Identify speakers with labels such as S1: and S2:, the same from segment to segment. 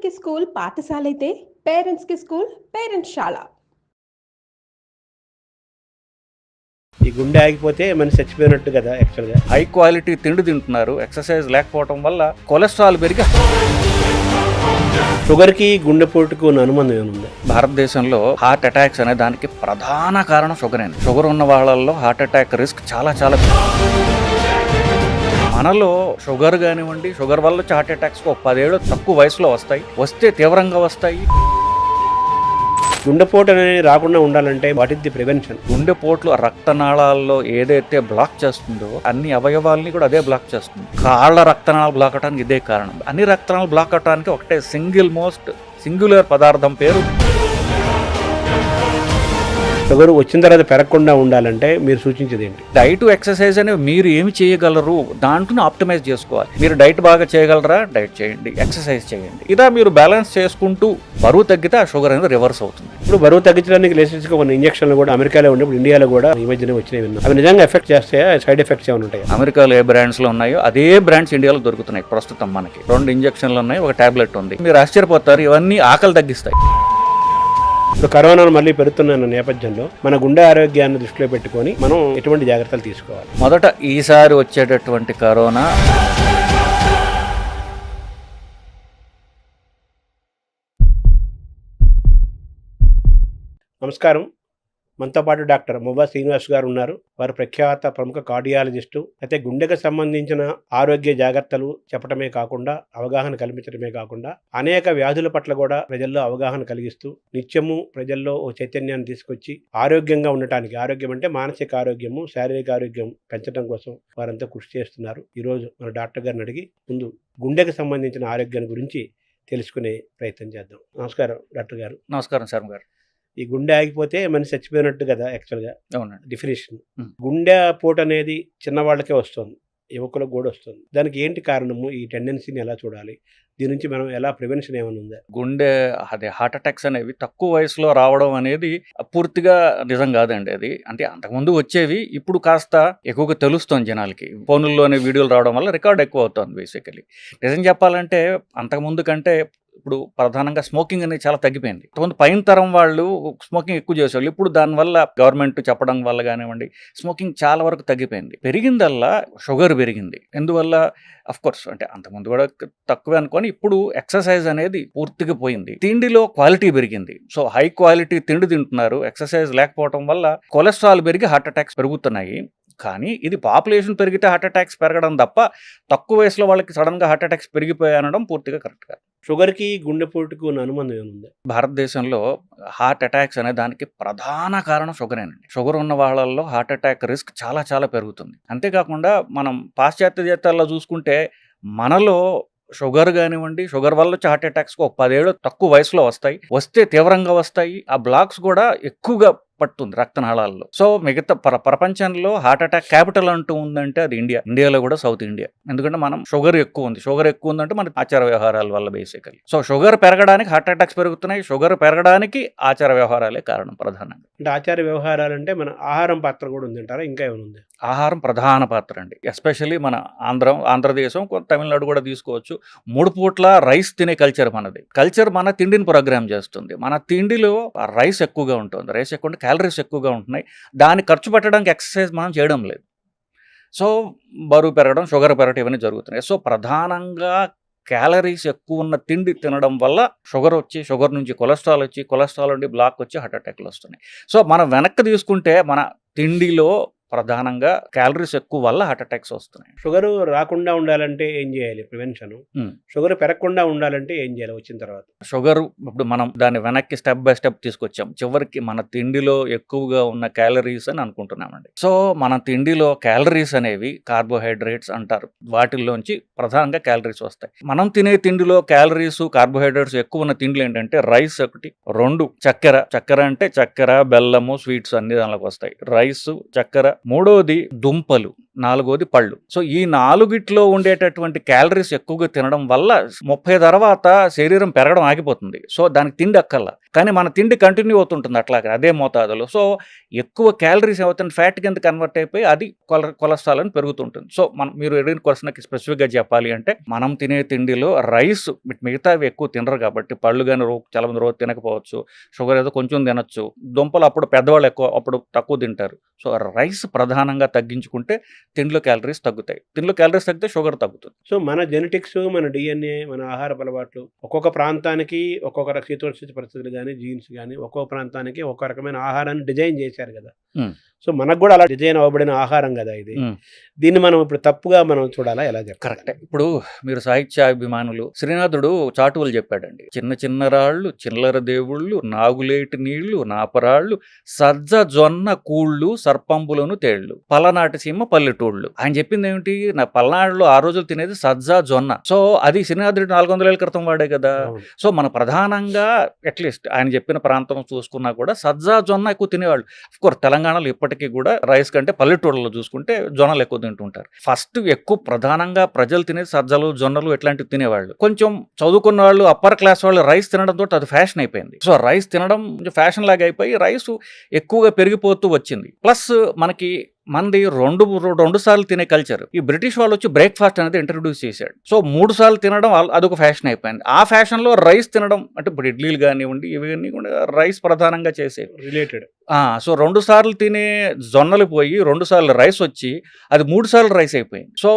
S1: స్టూడెంట్స్‌కి స్కూల్ పాఠశాలైతే, పేరెంట్స్‌కి స్కూల్ పేరెంట్స్‌శాల.
S2: ఈ గుండె ఆగిపోతే మనిషి చచ్చిపోయినట్టు కదా యాక్చువల్గా.
S3: హై క్వాలిటీ తిండి తింటున్నారు, ఎక్సర్సైజ్ లేకపోవడం వల్ల కొలెస్ట్రాల్ పెరిగి
S2: షుగర్కి గుండెపోటుకు ఉన్న అనుబంధం ఏముంది?
S3: భారతదేశంలో హార్ట్ అటాక్స్ అనే దానికి ప్రధాన కారణం షుగర్. షుగర్ ఉన్న వాళ్ళల్లో హార్ట్ అటాక్ రిస్క్ చాలా చాలా మనలో షుగర్ కానివ్వండి, షుగర్ వల్ల వచ్చే హార్ట్ అటాక్స్ 10 ఏళ్ళు తక్కువ వయసులో వస్తే తీవ్రంగా వస్తాయి.
S2: గుండెపోటు అనేది రాకుండా ఉండాలంటే వాట్ ఇస్ ది ప్రివెన్షన్?
S3: గుండెపోట్లు రక్తనాళాల్లో ఏదైతే బ్లాక్ చేస్తుందో అన్ని అవయవాల్ని కూడా అదే బ్లాక్ చేస్తుంది. కాళ్ళ రక్తనాళాలు బ్లాక్ అవడానికి ఇదే కారణం. అన్ని రక్తనాళాలు బ్లాక్ అవడానికి ఒకటే సింగులర్ పదార్థం పేరు.
S2: షుగర్ వచ్చిన తర్వాత పెరగకుండా ఉండాలంటే మీరు సూచించేది ఏంటి?
S3: డైట్ ఎక్సర్సైజ్ అనేవి మీరు ఏమి చేయగలరు, దాంట్లో ఆప్టిమైజ్ చేసుకోవాలి. మీరు డైట్ బాగా చేయగలరా, డైట్ చేయండి, ఎక్సర్సైజ్ చేయండి. ఇలా మీరు బ్యాలెన్స్ చేసుకుంటూ బరువు తగ్గితే ఆ షుగర్ అనేది రివర్స్ అవుతుంది.
S2: ఇప్పుడు బరువు తగ్గించడానికి లేటెస్ట్గా కొన్ని ఇంజక్షన్లు కూడా అమెరికాలో ఉండే, ఇప్పుడు ఇండియాలో కూడా ఈ మధ్యనే వచ్చినాయి విన్నాం. అవి నిజంగా ఎఫెక్ట్ చేస్తాయా? సైడ్ ఎఫెక్ట్స్ ఏమైనా ఉంటాయి?
S3: అమెరికాలో ఏ బ్రాండ్స్ లో ఉన్నాయో అదే బ్రాండ్స్ ఇండియాలో దొరుకుతున్నాయి. ప్రస్తుతం మనకి 2 ఇంజక్షన్లు ఉన్నాయి, ఒక టాబ్లెట్ ఉంది. మీరు ఆశ్చర్యపోతారు, ఇవన్నీ ఆకలి తగ్గిస్తాయి.
S2: ఇప్పుడు కరోనాను మళ్ళీ పెరుగుతున్న నేపథ్యంలో మన గుండె ఆరోగ్యాన్ని దృష్టిలో పెట్టుకొని మనం ఎటువంటి జాగ్రత్తలు తీసుకోవాలి?
S3: మొదట ఈసారి వచ్చేటటువంటి కరోనా
S2: నమస్కారం. మనతో పాటు డాక్టర్ మువ్వా శ్రీనివాస్ గారు ఉన్నారు. వారు ప్రఖ్యాత ప్రముఖ కార్డియాలజిస్టు. అయితే గుండెకు సంబంధించిన ఆరోగ్య జాగ్రత్తలు చెప్పడమే కాకుండా, అవగాహన కల్పించడమే కాకుండా, అనేక వ్యాధుల పట్ల కూడా ప్రజల్లో అవగాహన కలిగిస్తూ నిత్యము ప్రజల్లో ఓ చైతన్యాన్ని తీసుకొచ్చి ఆరోగ్యంగా ఉండటానికి, ఆరోగ్యం అంటే మానసిక ఆరోగ్యము, శారీరక ఆరోగ్యం పెంచడం కోసం వారంతా కృషి చేస్తున్నారు. ఈరోజు మన డాక్టర్ గారిని అడిగి ముందు గుండెకు సంబంధించిన ఆరోగ్యాన్ని గురించి తెలుసుకునే ప్రయత్నం చేద్దాం. నమస్కారం డాక్టర్ గారు.
S3: నమస్కారం శర్మ గారు.
S2: ఈ గుండె ఆగిపోతే మనిషి చచ్చిపోయినట్టు కదా యాక్చువల్గా
S3: అవునండి.
S2: డెఫినేషన్. గుండె పోటు అనేది చిన్నవాళ్ళకే వస్తుంది, యువకులకు కూడా వస్తుంది. దానికి ఏంటి కారణము? ఈ టెండెన్సీని ఎలా చూడాలి? దీని నుంచి మనం ఎలా ప్రివెన్షన్ ఏమైనా ఉందా?
S3: గుండె హార్ట్ అటాక్స్ అనేవి తక్కువ వయసులో రావడం అనేది పూర్తిగా నిజం కాదండి. అది అంటే అంతకుముందు వచ్చేవి, ఇప్పుడు కాస్త ఎక్కువగా తెలుస్తుంది జనాలకి. ఫోన్లోనే వీడియోలు రావడం వల్ల రికార్డ్ ఎక్కువ అవుతుంది. బేసికలీ నిజం చెప్పాలంటే అంతకుముందు కంటే ఇప్పుడు ప్రధానంగా స్మోకింగ్ అనేది చాలా తగ్గిపోయింది. కొంత పైన తరం వాళ్ళు స్మోకింగ్ ఎక్కువ చేసేవాళ్ళు. ఇప్పుడు దానివల్ల గవర్నమెంట్ చెప్పడం వల్ల కానివ్వండి, స్మోకింగ్ చాలా వరకు తగ్గిపోయింది. పెరిగిందల్లా షుగర్ పెరిగింది. ఎందువల్ల? అఫ్ కోర్స్ అంటే అంతకుముందు కూడా తక్కువే అనుకొని, ఇప్పుడు ఎక్సర్సైజ్ అనేది పూర్తిగా పోయింది. తిండిలో క్వాలిటీ పెరిగింది. సో హై క్వాలిటీ తిండి తింటున్నారు, ఎక్సర్సైజ్ లేకపోవడం వల్ల కొలెస్ట్రాల్ పెరిగి హార్ట్ అటాక్స్ పెరుగుతున్నాయి. కానీ ఇది పాపులేషన్ పెరిగితే హార్ట్ అటాక్స్ పెరగడం తప్ప తక్కువ వయసులో వాళ్ళకి సడన్గా హార్ట్ అటాక్స్ పెరిగిపోయాయి అనడం పూర్తిగా కరెక్ట్ కాదు.
S2: షుగర్కి గుండెపోటుకు ఉన్న అనుబంధం ఏముంది?
S3: భారతదేశంలో హార్ట్ అటాక్స్ అనే దానికి ప్రధాన కారణం షుగరేనండి. షుగర్ ఉన్న వాళ్ళల్లో హార్ట్ అటాక్ రిస్క్ చాలా చాలా పెరుగుతుంది. అంతేకాకుండా మనం పాశ్చాత్య దేశాల్లో చూసుకుంటే మనలో షుగర్ కానివ్వండి, షుగర్ వల్ల వచ్చే హార్ట్ అటాక్స్ 10 ఏళ్ళు తక్కువ వయసులో వస్తే తీవ్రంగా వస్తాయి. ఆ బ్లాక్స్ కూడా ఎక్కువగా పడుతుంది రక్తనాళాల్లో. సో మిగతా ప్రపంచంలో హార్ట్ అటాక్ క్యాపిటల్ అంటూ ఉందంటే అది ఇండియాలో కూడా సౌత్ ఇండియా. ఎందుకంటే మనం షుగర్ ఎక్కువ ఉందంటే మన ఆచార వ్యవహారాల వల్ల బేసికలీ. సో షుగర్ పెరగడానికి హార్ట్ అటాక్స్ పెరుగుతున్నాయి. షుగర్ పెరగడానికి ఆచార వ్యవహారాలే కారణం ప్రధానంగా.
S2: అంటే ఆచార వ్యవహారాలు అంటే మన ఆహారం పాత్ర కూడా ఉంది అంటారా? ఇంకా ఏమైనా ఉంది?
S3: ఆహారం ప్రధాన పాత్ర అండి. ఎస్పెషల్లీ మన ఆంధ్రదేశం, తమిళనాడు కూడా తీసుకోవచ్చు. 3 పూట్ల రైస్ తినే కల్చర్ మనది. మన తిండిని ప్రోగ్రామ్ చేస్తుంది. మన తిండిలో రైస్ ఎక్కువగా ఉంటుంది. రైస్ ఎక్కువ, క్యాలరీస్ ఎక్కువగా ఉంటున్నాయి. దాన్ని ఖర్చు పెట్టడానికి ఎక్సర్సైజ్ మనం చేయడం లేదు. సో బరువు పెరగడం, షుగర్ పెరగడం ఇవన్నీ జరుగుతున్నాయి. సో ప్రధానంగా క్యాలరీస్ ఎక్కువ ఉన్న తిండి తినడం వల్ల షుగర్ నుంచి కొలెస్ట్రాల్ నుండి బ్లాక్ వచ్చి హార్ట్ అటాక్లు వస్తున్నాయి. సో మనం వెనక్కి తీసుకుంటే మన తిండిలో ప్రధానంగా క్యాలరీస్ ఎక్కువ వల్ల హార్ట్ అటాక్స్ వస్తున్నాయి.
S2: షుగర్ రాకుండా ఉండాలంటే ఏం చేయాలి? ప్రివెన్షన్. షుగర్ పెరగకుండా ఉండాలంటే ఏం చేయాలి వచ్చిన తర్వాత?
S3: షుగర్ ఇప్పుడు మనం దాన్ని వెనక్కి స్టెప్ బై స్టెప్ తీసుకొచ్చాం. చివరికి మన తిండిలో ఎక్కువగా ఉన్న క్యాలరీస్ అని అనుకుంటున్నామండి. సో మన తిండిలో క్యాలరీస్ అనేవి కార్బోహైడ్రేట్స్ అంటారు. వాటిల్లోంచి ప్రధానంగా క్యాలరీస్ వస్తాయి. మనం తినే తిండిలో క్యాలరీస్, కార్బోహైడ్రేట్స్ ఎక్కువ ఉన్న తిండిలు ఏంటంటే రైస్ ఒకటి, 2 చక్కెర అంటే చక్కెర, బెల్లము, స్వీట్స్ అన్ని దానిలోకి వస్తాయి. రైస్, చక్కెర. 3వది దుంపలు. నాలుగోది పళ్ళు. సో ఈ నాలుగిట్లో ఉండేటటువంటి క్యాలరీస్ ఎక్కువగా తినడం వల్ల 30 తర్వాత శరీరం పెరగడం ఆగిపోతుంది. సో దానికి తిండి అక్కర్లా. కానీ మన తిండి కంటిన్యూ అవుతుంటుంది అట్లాగే అదే మోతాదులో. సో ఎక్కువ క్యాలరీస్ ఏమవుతుంది ఫ్యాట్ కింద కన్వర్ట్ అయిపోయి అది కొలెస్ట్రాల్ అని పెరుగుతుంటుంది. సో మీరు అడిగిన క్వశ్చన్కి స్పెసిఫిక్గా చెప్పాలి అంటే మనం తినే తిండిలో రైస్ మిగతావి ఎక్కువ తినరు కాబట్టి పళ్ళు కానీ చాలా మంది రోజు తినకపోవచ్చు. షుగర్ ఏదో కొంచెం తినొచ్చు. దుంపలు అప్పుడు పెద్దవాళ్ళు ఎక్కువ అప్పుడు తక్కువ తింటారు. సో రైస్ ప్రధానంగా తగ్గించుకుంటే తిండిలో క్యాలరీస్ తగ్గుతాయి. తిండిలో క్యాలరీస్ తగ్గితే షుగర్ తగ్గుతుంది.
S2: సో మన జెనెటిక్స్, మన డిఎన్ఏ, మన ఆహారపు అలవాట్లు ఒక్కొక్క ప్రాంతానికి ఒక్కొక్క శీతోష్ణ పరిస్థితులు కానీ జీన్స్ కానీ ఒక్కొక్క ప్రాంతానికి ఒక్కొక్క రకమైన ఆహారాన్ని డిజైన్ చేశారు కదా. సో మనకు కూడా అలా డిజైన్ అవ్వబడిన ఆహారం కదా ఇది. దీన్ని మనం ఇప్పుడు తప్పుగా మనం చూడాలా, ఎలా చెప్పాలి?
S3: కరెక్టే. ఇప్పుడు మీరు సాహిత్యాభిమానులు శ్రీనాథుడు చాటువులు చెప్పాడండి. చిన్న చిన్న రాళ్ళు, చిల్లర దేవుళ్ళు, నాగులేటి నీళ్లు, నాపరాళ్ళు, సజ్జ జొన్న కూళ్ళు, సర్పంబులను తేళ్లు, పలనాటి సీమ పల్లెటూళ్ళు. ఆయన చెప్పింది ఏమిటి? నా పల్నాడులో ఆ రోజులు తినేది సజ్జ జొన్న. సో అది శ్రీనాథుడు 400 ఏళ్ల క్రితం వాడే కదా. సో మన ప్రధానంగా అట్లీస్ట్ ఆయన చెప్పిన ప్రాంతం చూసుకున్నా కూడా సజ్జ జొన్న ఎక్కువ తినేవాళ్ళు. అఫ్కోర్స్ తెలంగాణలో ఇప్పటికీ కూడా రైస్ కంటే పల్లెటూళ్ళలో చూసుకుంటే జొన్నలు ఎక్కువ తింటుంటారు. ఫస్ట్ ఎక్కువ ప్రధానంగా ప్రజలు తినేది సజ్జలు, జొన్నలు ఇట్లాంటివి తినేవాళ్ళు. కొంచెం చదువుకున్న వాళ్ళు, అప్పర్ క్లాస్ వాళ్ళు రైస్ తినడంతో అది ఫ్యాషన్ అయిపోయింది. సో రైస్ తినడం ఫ్యాషన్ లాగా అయిపోయి రైస్ ఎక్కువగా పెరిగిపోతూ వచ్చింది. ప్లస్ మనకి మంది రెండు సార్లు తినే కల్చర్. ఈ బ్రిటిష్ వాళ్ళు వచ్చి బ్రేక్ఫాస్ట్ అనేది ఇంట్రడ్యూస్ చేశాడు. సో 3 సార్లు తినడం అదొక ఫ్యాషన్ అయిపోయింది. ఆ ఫ్యాషన్ లో రైస్ తినడం అంటే ఇప్పుడు ఇడ్లీలు కానివ్వండి ఇవన్నీ కూడా రైస్ ప్రధానంగా చేసేవి
S2: రిలేటెడ్.
S3: సో 2 సార్లు తినే జొన్నలు పోయి 2 సార్లు రైస్ వచ్చి అది 3 సార్లు రైస్ అయిపోయింది. సో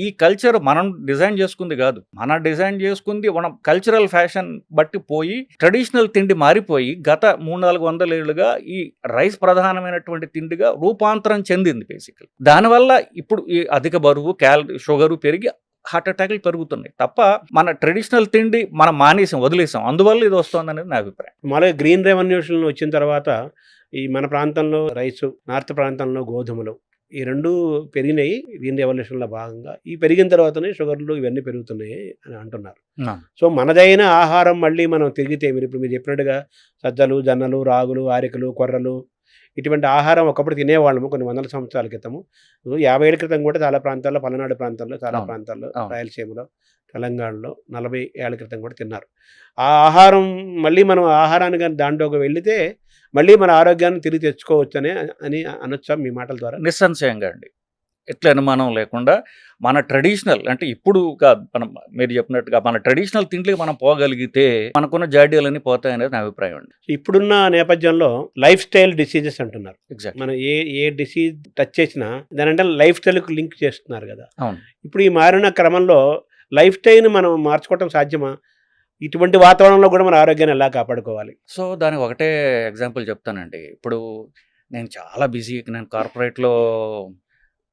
S3: ఈ కల్చర్ మనం డిజైన్ చేసుకుంది కాదు. మనం డిజైన్ చేసుకుంది మనం కల్చరల్ ఫ్యాషన్ బట్టి పోయి ట్రెడిషనల్ తిండి మారిపోయి గత 300-400 ఏళ్ళుగా ఈ రైస్ ప్రధానమైనటువంటి తిండిగా రూపాంతరం చెందింది బేసికల్. దానివల్ల ఇప్పుడు ఈ అధిక బరువు, షుగరు పెరిగి హార్ట్ అటాక్లు పెరుగుతున్నాయి తప్ప మన ట్రెడిషనల్ తిండి మనం వదిలేసాం. అందువల్ల ఇది వస్తుంది అనేది నా అభిప్రాయం.
S2: మళ్ళీ గ్రీన్ రెవల్యూషన్ వచ్చిన తర్వాత ఈ మన ప్రాంతంలో రైసు, నార్త్ ప్రాంతంలో గోధుమలు, ఈ రెండు పెరిగినాయి గ్రీన్ రెవల్యూషన్లో భాగంగా. ఈ పెరిగిన తర్వాతనే షుగర్లు ఇవన్నీ పెరుగుతున్నాయి అని అంటున్నారు. సో మనదైన ఆహారం మళ్ళీ మనం తిరిగితే ఇప్పుడు మీరు చెప్పినట్టుగా సజ్జలు, జొన్నలు, రాగులు, ఆరికలు, కొర్రలు ఇటువంటి ఆహారం ఒకప్పుడు తినేవాళ్ళము కొన్ని వందల సంవత్సరాల క్రితము. 50 ఏళ్ళ క్రితం కూడా చాలా ప్రాంతాల్లో, పల్నాడు ప్రాంతాల్లో, చాలా ప్రాంతాల్లో, రాయలసీమలో, తెలంగాణలో 40 ఏళ్ల క్రితం కూడా తిన్నారు. ఆ ఆహారం మళ్ళీ మనం ఆహారాన్ని కానీ దాంట్లోకి వెళితే మళ్ళీ మన ఆరోగ్యాన్ని తిరిగి తెచ్చుకోవచ్చని అనొచ్చా మీ మాటల ద్వారా?
S3: నిస్సంశయంగా అండి. ఎట్లా అనుమానం లేకుండా మన ట్రెడిషనల్ అంటే ఇప్పుడు కాదు, మనం మీరు చెప్పినట్టుగా మన ట్రెడిషనల్ తిండికి మనం పోగలిగితే మనకున్న జాడ్యాలన్నీ పోతాయనేది నా అభిప్రాయం అండి.
S2: ఇప్పుడున్న నేపథ్యంలో లైఫ్ స్టైల్ డిసీజెస్ అంటున్నారు.
S3: ఎగ్జాక్ట్.
S2: మనం ఏ డిసీజ్ టచ్ చేసినా దానంటే లైఫ్ స్టైల్కి లింక్ చేస్తున్నారు కదా.
S3: అవును.
S2: ఇప్పుడు ఈ మారిన క్రమంలో లైఫ్ స్టైల్ని మనం మార్చుకోవటం సాధ్యమా? ఇటువంటి వాతావరణంలో కూడా మన ఆరోగ్యాన్ని ఎలా కాపాడుకోవాలి?
S3: సో దానికి ఒకటే ఎగ్జాంపుల్ చెప్తానండి. ఇప్పుడు నేను చాలా బిజీ, నేను కార్పొరేట్లో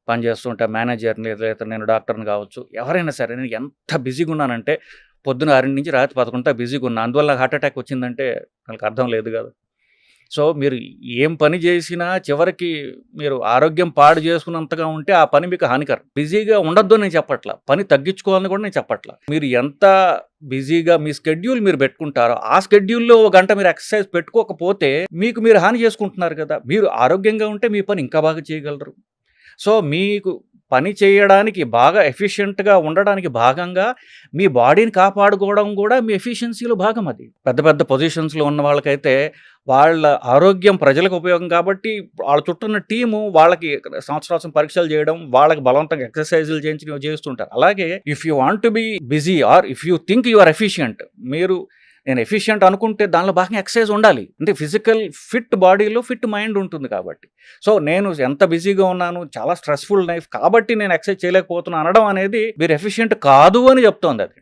S3: పనిచేస్తుంటా, మేనేజర్ని లేదా నేను డాక్టర్ని కావచ్చు, ఎవరైనా సరే నేను ఎంత బిజీగా ఉన్నానంటే పొద్దున 6 నుంచి రాత్రి 11 బిజీగా ఉన్నా. అందువల్ల నాకు హార్ట్ అటాక్ వచ్చిందంటే నాకు అర్థం లేదు కదా. సో మీరు ఏం పని చేసినా చివరికి మీరు ఆరోగ్యం పాడు చేసుకున్నంతగా ఉంటే ఆ పని మీకు హానికరం. బిజీగా ఉండొద్దు నేను చెప్పట్లా, పని తగ్గించుకోవాలని కూడా నేను చెప్పట్లా. మీరు ఎంత బిజీగా మీ స్కెడ్యూల్ మీరు పెట్టుకుంటారో ఆ స్కెడ్యూల్లో 1 గంట మీరు ఎక్సర్సైజ్ పెట్టుకోకపోతే మీకు మీరు హాని చేసుకుంటున్నారు కదా. మీరు ఆరోగ్యంగా ఉంటే మీ పని ఇంకా బాగా చేయగలరు. సో మీకు పని చేయడానికి బాగా ఎఫిషియెంట్గా ఉండడానికి భాగంగా మీ బాడీని కాపాడుకోవడం కూడా మీ ఎఫిషియన్సీలో భాగం. అది పెద్ద పెద్ద పొజిషన్స్లో ఉన్న వాళ్ళకైతే వాళ్ళ ఆరోగ్యం ప్రజలకు ఉపయోగం కాబట్టి వాళ్ళ చుట్టూ ఉన్న టీము వాళ్ళకి సంవత్సరాలు పరీక్షలు చేయడం, వాళ్ళకి బలవంతంగా ఎక్సర్సైజులు చేస్తుంటారు. అలాగే if you want to be busy or if you think you are efficient, మీరు నేను ఎఫిషియంట్ అనుకుంటే దానిలో బాగా ఎక్సర్సైజ్ ఉండాలి. అంటే ఫిజికల్ ఫిట్ బాడీలో ఫిట్ మైండ్ ఉంటుంది కాబట్టి. సో నేను ఎంత బిజీగా ఉన్నాను, చాలా స్ట్రెస్ఫుల్ లైఫ్ కాబట్టి నేను ఎక్సర్సైజ్ చేయలేకపోతున్నాను అనడం అనేది మీరు ఎఫిషియంట్ కాదు అని చెప్తోంది అది.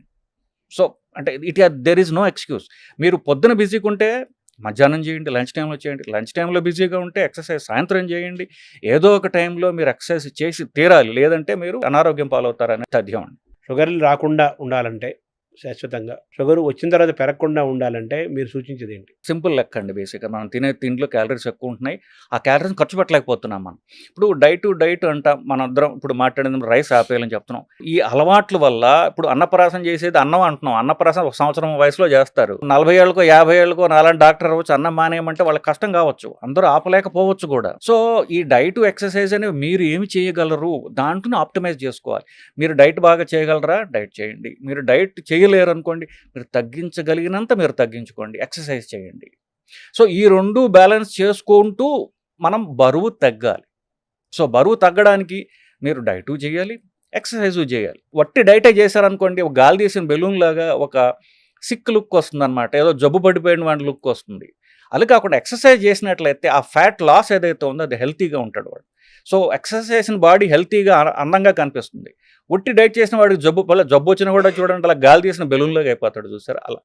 S3: సో అంటే దెర్ ఈజ్ నో ఎక్స్క్యూజ్. మీరు పొద్దున బిజీగా ఉంటే మధ్యాహ్నం చేయండి, లంచ్ టైంలో చేయండి. లంచ్ టైంలో బిజీగా ఉంటే ఎక్సర్సైజ్ సాయంత్రం చేయండి. ఏదో ఒక టైంలో మీరు ఎక్సర్సైజ్ చేసి తీరాలి, లేదంటే మీరు అనారోగ్యం పాలవుతారనే తథ్యం అండి.
S2: షుగర్లు రాకుండా ఉండాలంటే శాశ్వతంగా షుగర్ వచ్చిన తర్వాత పెరగకుండా ఉండాలంటే మీరు సూచించేది ఏంటి?
S3: సింపుల్ లెక్క అండి. బేసిక్‌గా మనం తినే తిండిలో క్యాలరీస్ ఎక్కువ ఉంటున్నాయి. ఆ క్యాలరీస్‌ని ఖర్చు పెట్టలేకపోతున్నాం మనం. ఇప్పుడు డైట్ అంటాం. మనందరం ఇప్పుడు మాట్లాడింది రైస్ ఆపేయాలని చెప్తున్నాం. ఈ అలవాట్ల వల్ల ఇప్పుడు అన్నప్రాసన చేసేది అన్నం అంటున్నాం. అన్నప్రాసన ఒక సంవత్సరం వయసులో చేస్తారు. 40 ఏళ్ళకో 50 ఏళ్ళకో నాలాంటి డాక్టర్ అవ్వచ్చు అన్నం మానేయమంటే వాళ్ళకి కష్టం కావచ్చు. అందరూ ఆపలేకపోవచ్చు కూడా. సో ఈ డైట్, ఎక్సర్సైజ్ అనేవి మీరు ఏమి చేయగలరు దాంట్లోనే ఆప్టిమైజ్ చేసుకోవాలి. మీరు డైట్ బాగా చేయగలరా? డైట్ చేయండి. మీరు డైట్ చేయలేరు అనుకోండి, మీరు తగ్గించగలిగినంత మీరు తగ్గించుకోండి. ఎక్సర్సైజ్ చేయండి. సో ఈ 2 బ్యాలెన్స్ చేసుకుంటూ మనం బరువు తగ్గాలి. సో బరువు తగ్గడానికి మీరు డైటు చేయాలి, ఎక్సర్సైజు చేయాలి. వట్టి డైటే చేశారనుకోండి, ఒక గాలి తీసిన బెలూన్ లాగా ఒక సిక్ లుక్ వస్తుందన్నమాట. ఏదో జబ్బు పడిపోయిన వాడి లుక్ వస్తుంది. అది కాకుండా ఎక్సర్సైజ్ చేసినట్లయితే ఆ ఫ్యాట్ లాస్ ఏదైతే ఉందో అది హెల్తీగా ఉంటాడు వాడు. సో ఎక్సర్సైజ్ చేసిన బాడీ హెల్తీగా అందంగా కనిపిస్తుంది. ఉట్టి డైట్ చేసిన వాడికి జబ్బు వచ్చినా కూడా చూడండి అలా గాలి తీసిన బెలూన్లాగా అయిపోతాడు, చూసారు అలా.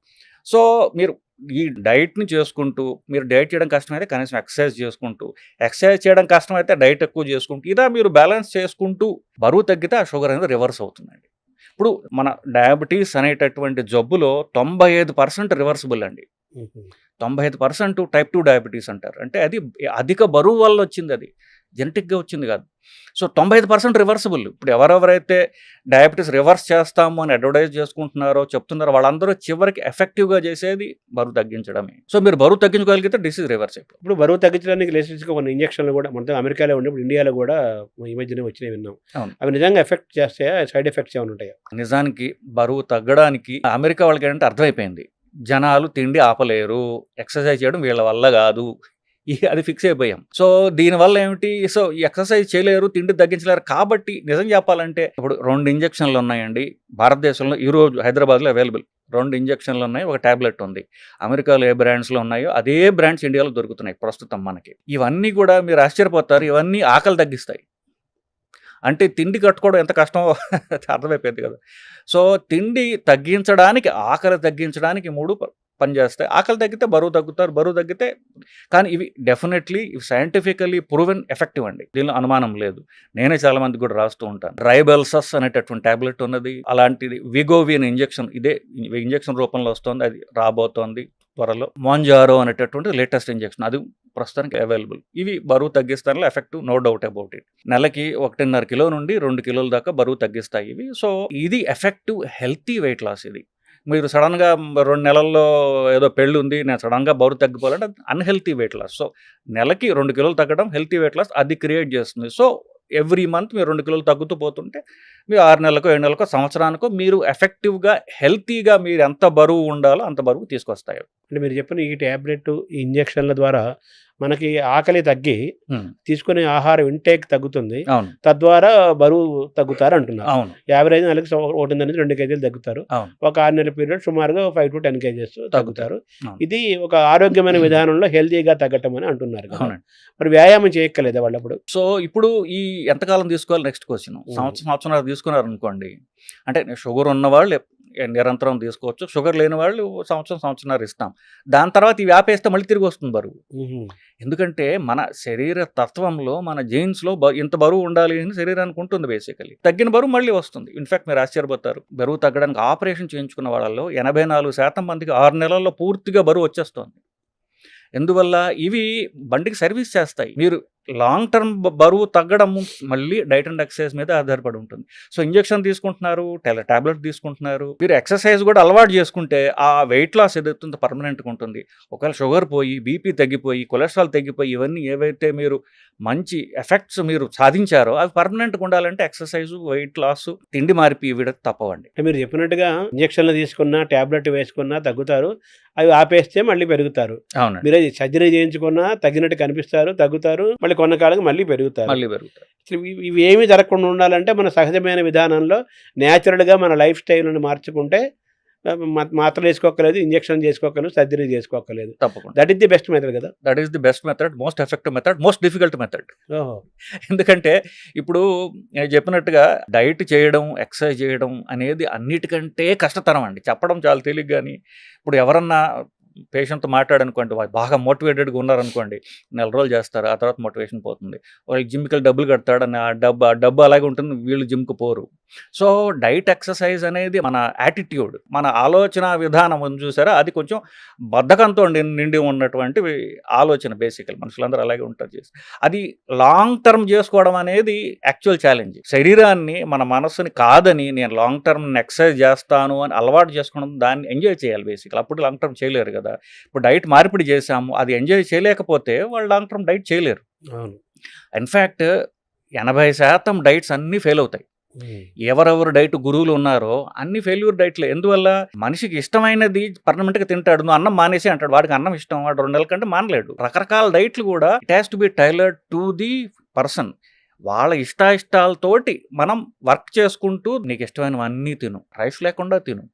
S3: సో మీరు ఈ డైట్ని చేసుకుంటూ, మీరు డైట్ చేయడం కష్టమైతే కనీసం ఎక్సర్సైజ్ చేసుకుంటూ, ఎక్సర్సైజ్ చేయడం కష్టమైతే డైట్ ఎక్కువ చేసుకుంటూ, ఇలా మీరు బ్యాలెన్స్ చేసుకుంటూ బరువు తగ్గితే ఆ షుగర్ అనేది రివర్స్ అవుతుందండి. ఇప్పుడు మన డయాబెటీస్ అనేటటువంటి జబ్బులో 95% రివర్సిబుల్ అండి. 95% టైప్ 2 డయాబెటీస్ అంటారు. అంటే అది అధిక బరువు వల్ల వచ్చింది, అది జెనెటిక్గా వచ్చింది కాదు. So 95% reversible. ఇప్పుడు ఎవరెవరైతే డయాబెటీస్ రివర్స్ చేస్తాము అని అడ్వర్టైజ్ చేసుకుంటున్నారో చెప్తున్నారో వాళ్ళందరూ చివరికి ఎఫెక్టివ్గా చేసేది బరువు తగ్గించడమే. సో మీరు బరువు తగ్గించగలిగితే డిసీజ్ రివర్స్ అయిపోతుంది.
S2: ఇప్పుడు బరువు తగ్గించడానికి లేటెస్ట్గా కొన్ని ఇంజక్షన్లు కూడా మొత్తం అమెరికాలో ఉండే, ఇప్పుడు ఇండియాలో కూడా ఈ మధ్యనే వచ్చినాయి విన్నాం.
S3: అవును.
S2: అవి నిజంగా ఎఫెక్ట్ చేస్తాయా? సైడ్ ఎఫెక్ట్స్ ఏమైనా ఉంటాయా?
S3: నిజానికి బరువు తగ్గడానికి అమెరికా వాళ్ళకి ఏంటంటే అర్థమైపోయింది, జనాలు తిండి ఆపలేరు, ఎక్సర్సైజ్ చేయడం వీళ్ళ వల్ల కాదు, అది ఫిక్స్ అయిపోయాం. సో దీనివల్ల ఏమిటి, సో ఎక్సర్సైజ్ చేయలేరు, తిండి తగ్గించలేరు. కాబట్టి నిజం చెప్పాలంటే ఇప్పుడు 2 ఇంజక్షన్లు ఉన్నాయండి భారతదేశంలో ఈరోజు హైదరాబాద్లో అవైలబుల్. 2 ఇంజక్షన్లు ఉన్నాయి, ఒక ట్యాబ్లెట్ ఉంది. అమెరికాలో ఏ బ్రాండ్స్లో ఉన్నాయో అదే బ్రాండ్స్ ఇండియాలో దొరుకుతున్నాయి ప్రస్తుతం మనకి. ఇవన్నీ కూడా మీరు ఆశ్చర్యపోతారు, ఇవన్నీ ఆకలి తగ్గిస్తాయి. అంటే తిండి కట్టుకోవడం ఎంత కష్టమో అర్థమైపోయింది కదా. సో తిండి తగ్గించడానికి, ఆకలి తగ్గించడానికి 3 పనిచేస్తాయి. ఆకలి తగ్గితే బరువు తగ్గుతారు, బరువు తగ్గితే. కానీ ఇవి డెఫినెట్లీ ఇవి సైంటిఫికల్లీ ప్రూవెన్ ఎఫెక్టివ్ అండి, దీనిలో అనుమానం లేదు. నేనే చాలా మందికి కూడా రాస్తూ ఉంటాను. రైబెల్సస్ అనేటటువంటి ట్యాబ్లెట్ ఉన్నది, అలాంటిది విగోవిన్ ఇంజెక్షన్, ఇదే ఇంజెక్షన్ రూపంలో వస్తుంది, అది రాబోతోంది త్వరలో. మోంజారో అనేటటువంటి లేటెస్ట్ ఇంజెక్షన్, అది ప్రస్తుతానికి అవైలబుల్. ఇవి బరువు తగ్గిస్తానిలో effective, no doubt about it. నెలకి 1.5 కిలో నుండి 2 కిలోల దాకా బరువు తగ్గిస్తాయి ఇవి. సో ఇది ఎఫెక్టివ్ హెల్తీ వెయిట్ లాస్. ఇది మీరు సడన్గా 2 నెలల్లో ఏదో పెళ్ళి ఉంది, నేను సడన్గా బరువు తగ్గిపోవాలంటే అన్హెల్తీ వెయిట్ లాస్. సో నెలకి 2 కిలోలు తగ్గడం హెల్తీ వెయిట్ లాస్, అది క్రియేట్ చేస్తుంది. సో ఎవ్రీ మంత్ మీరు 2 కిలోలు తగ్గుతూ పోతుంటే మీరు 6 నెలలకో 7 నెలలకో సంవత్సరానికో మీరు ఎఫెక్టివ్గా హెల్తీగా మీరు ఎంత బరువు ఉండాలో అంత బరువు తీసుకొస్తాయి.
S2: అంటే మీరు చెప్పిన ఈ ట్యాబ్లెట్, ఈ ఇంజక్షన్ల ద్వారా మనకి ఆకలి తగ్గి తీసుకునే ఆహారం ఇంటేక్ తగ్గుతుంది,
S3: అవును,
S2: తద్వారా బరువు తగ్గుతారు అంటున్నారు.
S3: అవును,
S2: యావరేజ్ నెలకి 1 నుంచి 2 కేజీలు తగ్గుతారు.
S3: అవును,
S2: ఒక 6 నెలల పీరియడ్ సుమారుగా 5 to 10 కేజెస్ తగ్గుతారు.
S3: అవును.
S2: ఇది ఒక ఆరోగ్యమైన విధానంలో హెల్తీగా తగ్గటం అని అంటున్నారు కదా.
S3: అవునండి.
S2: మరి వ్యాయామం చేయక్కర్లేదా వాళ్ళప్పుడు?
S3: సో ఇప్పుడు ఈ ఎంతకాలం తీసుకోవాలి నెక్స్ట్ క్వశ్చన్. సంవత్సరం తీసుకున్నారు అనుకోండి, అంటే షుగర్ ఉన్నవాళ్ళు నిరంతరం తీసుకోవచ్చు, షుగర్ లేని వాళ్ళు సంవత్సరం ఇస్తాం. దాని తర్వాత ఇవి ఆపేస్తే మళ్ళీ తిరిగి వస్తుంది బరువు. ఎందుకంటే మన శరీర తత్వంలో, మన జీన్స్లో ఇంత బరువు ఉండాలి అని శరీరానికి ఉంటుంది. బేసికలీ తగ్గిన బరువు మళ్ళీ వస్తుంది. ఇన్ఫాక్ట్ మీరు ఆశ్చర్యపోతారు, బరువు తగ్గడానికి ఆపరేషన్ చేయించుకున్న వాళ్ళలో 84% మందికి 6 నెలల్లో పూర్తిగా బరువు వచ్చేస్తుంది. ఎందువల్ల ఇవి బండికి సర్వీస్ చేస్తాయి. మీరు లాంగ్ టర్మ్ బరువు తగ్గడం మళ్ళీ డైట్ అండ్ ఎక్సర్సైజ్ మీద ఆధారపడి ఉంటుంది. సో ఇంజెక్షన్ తీసుకుంటున్నారు, టాబ్లెట్ తీసుకుంటున్నారు, మీరు ఎక్సర్సైజ్ కూడా అలవాటు చేసుకుంటే ఆ వెయిట్ లాస్ ఏదైతుందో పర్మనెంట్గా ఉంటుంది. ఒకవేళ షుగర్ పోయి, బీపీ తగ్గిపోయి, కొలెస్ట్రాల్ తగ్గిపోయి, ఇవన్నీ ఏవైతే మీరు మంచి ఎఫెక్ట్స్ మీరు సాధించారో అవి పర్మనెంట్గా ఉండాలంటే ఎక్సర్సైజ్, వెయిట్ లాస్, తిండి మార్పి ఇవి తప్పవండి.
S2: మీరు చెప్పినట్టుగా ఇంజక్షన్లు తీసుకున్నా, టాబ్లెట్ వేసుకున్నా తగ్గుతారు, అవి ఆపేస్తే మళ్ళీ పెరుగుతారు.
S3: అవునండి.
S2: మీరు సర్జరీ చేయించుకున్నా తగ్గినట్టు కనిపిస్తారు, తగ్గుతారు, మళ్ళీ కొన్నకాలంగా మళ్ళీ పెరుగుతారు. ఇవి ఏమీ జరగకుండా ఉండాలంటే మన సహజమైన విధానంలో న్యాచురల్గా మన లైఫ్ స్టైల్ని మార్చుకుంటే మాత్రలు వేసుకోక్కర్లేదు, ఇంజక్షన్ చేసుకోక్కర్లేదు, సర్జరీ చేసుకోక్కర్లేదు.
S3: తప్పకుండా.
S2: That is the best method కదా.
S3: That is the best method, most effective method, most difficult method. ఎందుకంటే ఇప్పుడు నేను చెప్పినట్టుగా డైట్ చేయడం, ఎక్సర్సైజ్ చేయడం అనేది అన్నిటికంటే కష్టతరం అండి. చెప్పడం చాలా తేలిక, కానీ ఇప్పుడు ఎవరన్నా పేషెంట్తో మాట్లాడనుకోండి, బాగా మోటివేటెడ్గా ఉన్నారనుకోండి, 4 రోజులు చేస్తారు, ఆ తర్వాత మోటివేషన్ పోతుంది. వాళ్ళకి జిమ్కి డబ్బులు కడతాడు అని ఆ డబ్బు అలాగే ఉంటుంది, వీళ్ళు జిమ్కి పోరు. సో డైట్ ఎక్సర్సైజ్ అనేది మన యాటిట్యూడ్, మన ఆలోచన విధానం ఉంది చూసారా, అది కొంచెం బద్ధకంతో నిండి ఉన్నటువంటి ఆలోచన. బేసికల్ మనుషులందరూ అలాగే ఉంటారు చేసి, అది లాంగ్ టర్మ్ చేసుకోవడం అనేది యాక్చువల్ ఛాలెంజ్. శరీరాన్ని మన మనస్సుని కాదని నేను లాంగ్ టర్మ్ ఎక్సర్సైజ్ చేస్తాను అని అలవాటు చేసుకోవడం, దాన్ని ఎంజాయ్ చేయాలి బేసికల్. అప్పుడు లాంగ్ టర్మ్ చేయలేరు కదా. ఇప్పుడు డైట్ మార్పిడి చేసాము, అది ఎంజాయ్ చేయలేకపోతే వాళ్ళు లాంగ్ టర్మ్ డైట్ చేయలేరు. ఇన్ఫ్యాక్ట్ 80% డైట్స్ అన్నీ ఫెయిల్ అవుతాయి. ఎవరెవరు డైట్ గురువులు ఉన్నారో అన్ని ఫెయిల్యూర్ డైట్లే. ఎందువల్ల? మనిషికి ఇష్టమైనది పర్మనెంట్గా తింటాడు, నువ్వు అన్నం మానేసి అంటాడు. వాడికి అన్నం ఇష్టం, వాడు 2 నెలల కంటే మానలేడు. రకరకాల డైట్లు కూడా it has to be tailored to the person. వాళ్ళ ఇష్టాలతోటి మనం వర్క్ చేసుకుంటూ నీకు ఇష్టమైనవన్నీ తిను, రైస్ లేకుండా తిను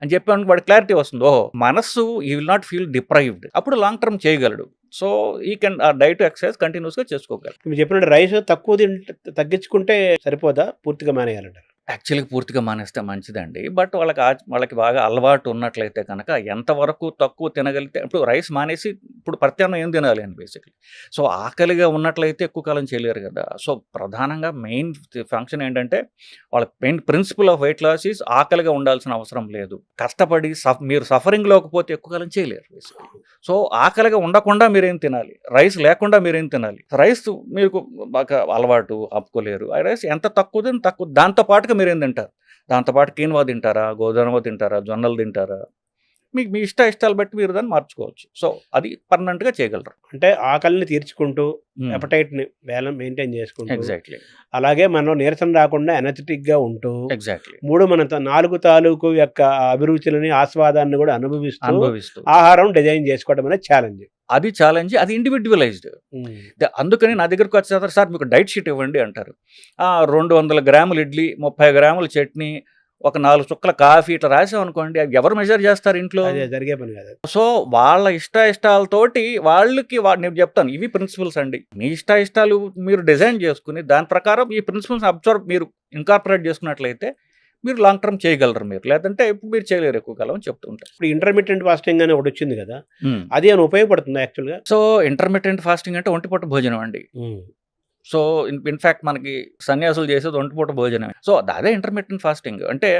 S3: అని చెప్పాను. వాడి క్లారిటీ వస్తుంది. ఓహో, మనస్సు ఈ విల్ నాట్ ఫీల్ డిప్రైవ్డ్. అప్పుడు లాంగ్ టర్మ్ చేయగలడు. సో ఈ కెన్ ఆ డైట్ ఎక్సర్సైజ్ కంటిన్యూస్గా చేసుకోగలరు.
S2: మీరు చెప్పినట్టు రైస్ తక్కువ తగ్గించుకుంటే సరిపోదా, పూర్తిగా మానేయాలంటారు?
S3: యాక్చువల్గా పూర్తిగా మానేస్తే మంచిదండి. బట్ వాళ్ళకి బాగా అలవాటు ఉన్నట్లయితే కనుక ఎంతవరకు తక్కువ తినగలిగితే, ఇప్పుడు రైస్ మానేసి ఇప్పుడు ప్రత్యామ్నాయం ఏం తినాలి అని బేసిక్లీ. సో ఆకలిగా ఉన్నట్లయితే ఎక్కువ కాలం చేయలేరు కదా. సో ప్రధానంగా మెయిన్ ఫంక్షన్ ఏంటంటే, వాళ్ళ main principle of weight loss is ఆకలిగా ఉండాల్సిన అవసరం లేదు. కష్టపడి మీరు సఫరింగ్లోకి పోతే ఎక్కువ కాలం చేయలేరు బేసిక్లీ. సో ఆకలిగా ఉండకుండా మీరేం తినాలి, రైస్ లేకుండా మీరేం తినాలి. రైస్ మీకు బాగా అలవాటు, ఆపుకోలేరు. ఆ రైస్ ఎంత తక్కువ తక్కువ, దాంతోపాటుగా మీరేం తింటారు, దాంతోపాటు కీన్వా తింటారా, గోధుమ తింటారా, జొన్నలు తింటారా, మీకు మీ ఇష్టాలు బట్టి మీరు దాన్ని మార్చుకోవచ్చు. సో అది పర్మనెంట్గా చేయగలరు.
S2: అంటే ఆకలిని తీర్చుకుంటూ ఎపటైట్ని మెయింటైన్ చేసుకుంటూ,
S3: ఎగ్జాక్ట్లీ
S2: అలాగే మనం నీరసం రాకుండా ఎనర్జెటిక్గా ఉంటూ,
S3: ఎగ్జాక్ట్లీ
S2: 4 తాలూకు యొక్క అభిరుచులని, ఆస్వాదాన్ని కూడా అనుభవిస్తూ ఆహారం డిజైన్ చేసుకోవడం అనేది ఛాలెంజ్.
S3: అది ఛాలెంజ్, అది ఇండివిజువలైజ్డ్. అందుకని నా దగ్గరకు వచ్చేసారు, సార్ మీకు డైట్ షీట్ ఇవ్వండి అంటారు. 200 గ్రాములు ఇడ్లీ, 30 గ్రాముల చట్నీ, ఒక 4 చుక్కల కాఫీ ఇట్లా రాసాం అనుకోండి, అవి ఎవరు మెజర్ చేస్తారు ఇంట్లో?
S2: జరిగే పని కాదు.
S3: సో వాళ్ళ ఇష్టాలతోటి వాళ్ళకి నేను చెప్తాను, ఇవి ప్రిన్సిపల్స్ అండి. మీ ఇష్టాలు మీరు డిజైన్ చేసుకుని దాని ప్రకారం ఈ ప్రిన్సిపల్స్ మీరు ఇన్కార్పొరేట్ చేసుకున్నట్లయితే మీరు లాంగ్ టర్మ్ చేయగలరు. మీరు లేదంటే ఇప్పుడు మీరు చేయలేరు ఎక్కువ కాలం అని చెప్తూ ఉంటారు.
S2: ఇప్పుడు ఇంటర్మీడియట్ ఫాస్టింగ్ అని ఒకటి వచ్చింది కదా, అది అని ఉపయోగపడుతుంది యాక్చువల్గా?
S3: సో ఇంటర్మీడియట్ ఫాస్టింగ్ అంటే ఒంటిపూట భోజనం అండి. సో ఇన్ఫ్యాక్ట్ మనకి సన్యాసులు చేసేది ఒంటిపూట భోజనమే. సో అదే ఇంటర్మీడియట్ ఫాస్టింగ్ అంటే.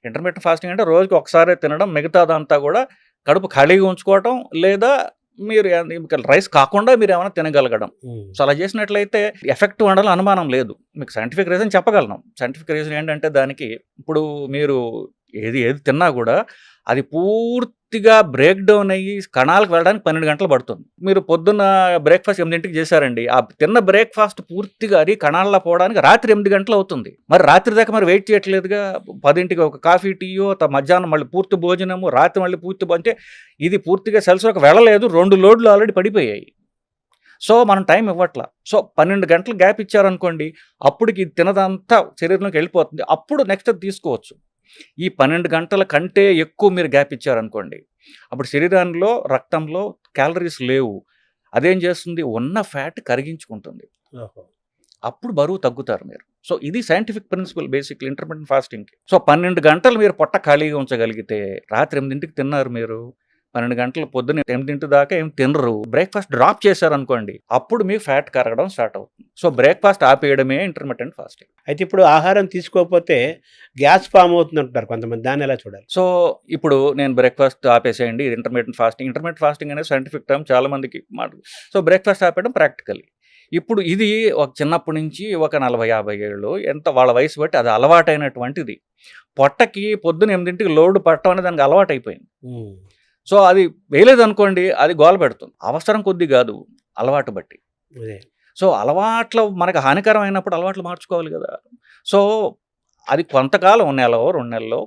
S3: ఇంటర్మీడియట్ ఫాస్టింగ్ అంటే రోజుకి ఒకసారి తినడం, మిగతాదంతా కూడా కడుపు ఖాళీగా ఉంచుకోవటం, లేదా మీరు రైస్ కాకుండా మీరు ఏమైనా తినగలగడం. సో అలా చేసినట్లయితే ఎఫెక్టివ్ ఉండాలని అనుమానం లేదు. మీకు సైంటిఫిక్ రీజన్ చెప్పగలను. సైంటిఫిక్ రీజన్ ఏంటంటే, దానికి ఇప్పుడు మీరు ఏది తిన్నా కూడా అది పూర్తిగా బ్రేక్ డౌన్ అయ్యి కణాలకు వెళ్ళడానికి 12 గంటలు పడుతుంది. మీరు పొద్దున్న బ్రేక్ఫాస్ట్ 8ంటికి చేశారండి, ఆ తిన్న బ్రేక్ఫాస్ట్ పూర్తిగా అది కణాల్లో పోవడానికి రాత్రి 8 గంటలు అవుతుంది. మరి రాత్రి దాకా మరి వెయిట్ చేయట్లేదుగా. 10ంటికి ఒక కాఫీ, టీయో, మధ్యాహ్నం మళ్ళీ పూర్తి భోజనము, రాత్రి మళ్ళీ పూర్తి, అంటే ఇది పూర్తిగా సెల్స్లోకి వెళ్ళలేదు. 2 లోడ్లు ఆల్రెడీ పడిపోయాయి. సో మనం టైం ఇవ్వట్లా. సో 12 గంటలు గ్యాప్ ఇచ్చారనుకోండి, అప్పటికి ఇది తినదంతా శరీరంలోకి వెళ్ళిపోతుంది. అప్పుడు నెక్స్ట్ తీసుకోవచ్చు. ఈ 12 గంటల కంటే ఎక్కువ మీరు గ్యాప్ ఇచ్చారనుకోండి, అప్పుడు శరీరంలో, రక్తంలో క్యాలరీస్ లేవు. అదేం చేస్తుంది, ఉన్న ఫ్యాట్ కరిగించుకుంటుంది. అప్పుడు బరువు తగ్గుతారు మీరు. సో ఇది సైంటిఫిక్ ప్రిన్సిపల్ బేసిక్లీ ఇంటర్మీడియట్ ఫాస్టింగ్కి. సో 12 గంటలు మీరు పొట్ట ఖాళీగా ఉంచగలిగితే, రాత్రి 8ంటికి తిన్నారు మీరు, 12 గంటలు పొద్దున్న 8 దాకా ఏం తినరు, బ్రేక్ఫాస్ట్ డ్రాప్ చేశారనుకోండి, అప్పుడు మీ ఫ్యాట్ కరగడం స్టార్ట్ అవుతుంది. సో బ్రేక్ఫాస్ట్ ఆపేయడమే ఇంటర్మిటెంట్ ఫాస్టింగ్.
S2: అయితే ఇప్పుడు ఆహారం తీసుకోకపోతే గ్యాస్ ఫామ్ అవుతుంది అంటారు కొంతమంది, దాన్ని ఎలా చూడాలి?
S3: సో ఇప్పుడు నేను బ్రేక్ఫాస్ట్ ఆపేసేయండి, ఇది ఇంటర్మీడియట్ ఫాస్టింగ్. ఇంటర్మీడియట్ ఫాస్టింగ్ అనేది సైంటిఫిక్ టర్మ్, చాలా మందికి మాట. సో బ్రేక్ఫాస్ట్ ఆపేయడం ప్రాక్టికల్లీ. ఇప్పుడు ఇది ఒక చిన్నప్పటి నుంచి ఒక 40-50 ఏళ్ళు ఎంత వాళ్ళ వయసు బట్టి అది అలవాటైనటువంటిది. పొట్టకి పొద్దున్న 8ంటికి లోడ్ పట్టడం అనేది దానికి అలవాటు అయిపోయింది. సో అది వేయలేదనుకోండి, అది గోల పెడుతుంది. అవసరం కొద్ది కాదు, అలవాటు బట్టి. సో అలవాట్లు మనకు హానికరం అయినప్పుడు అలవాట్లు మార్చుకోవాలి కదా. సో అది కొంతకాలం, 1 నెలలో 2 నెలల్లో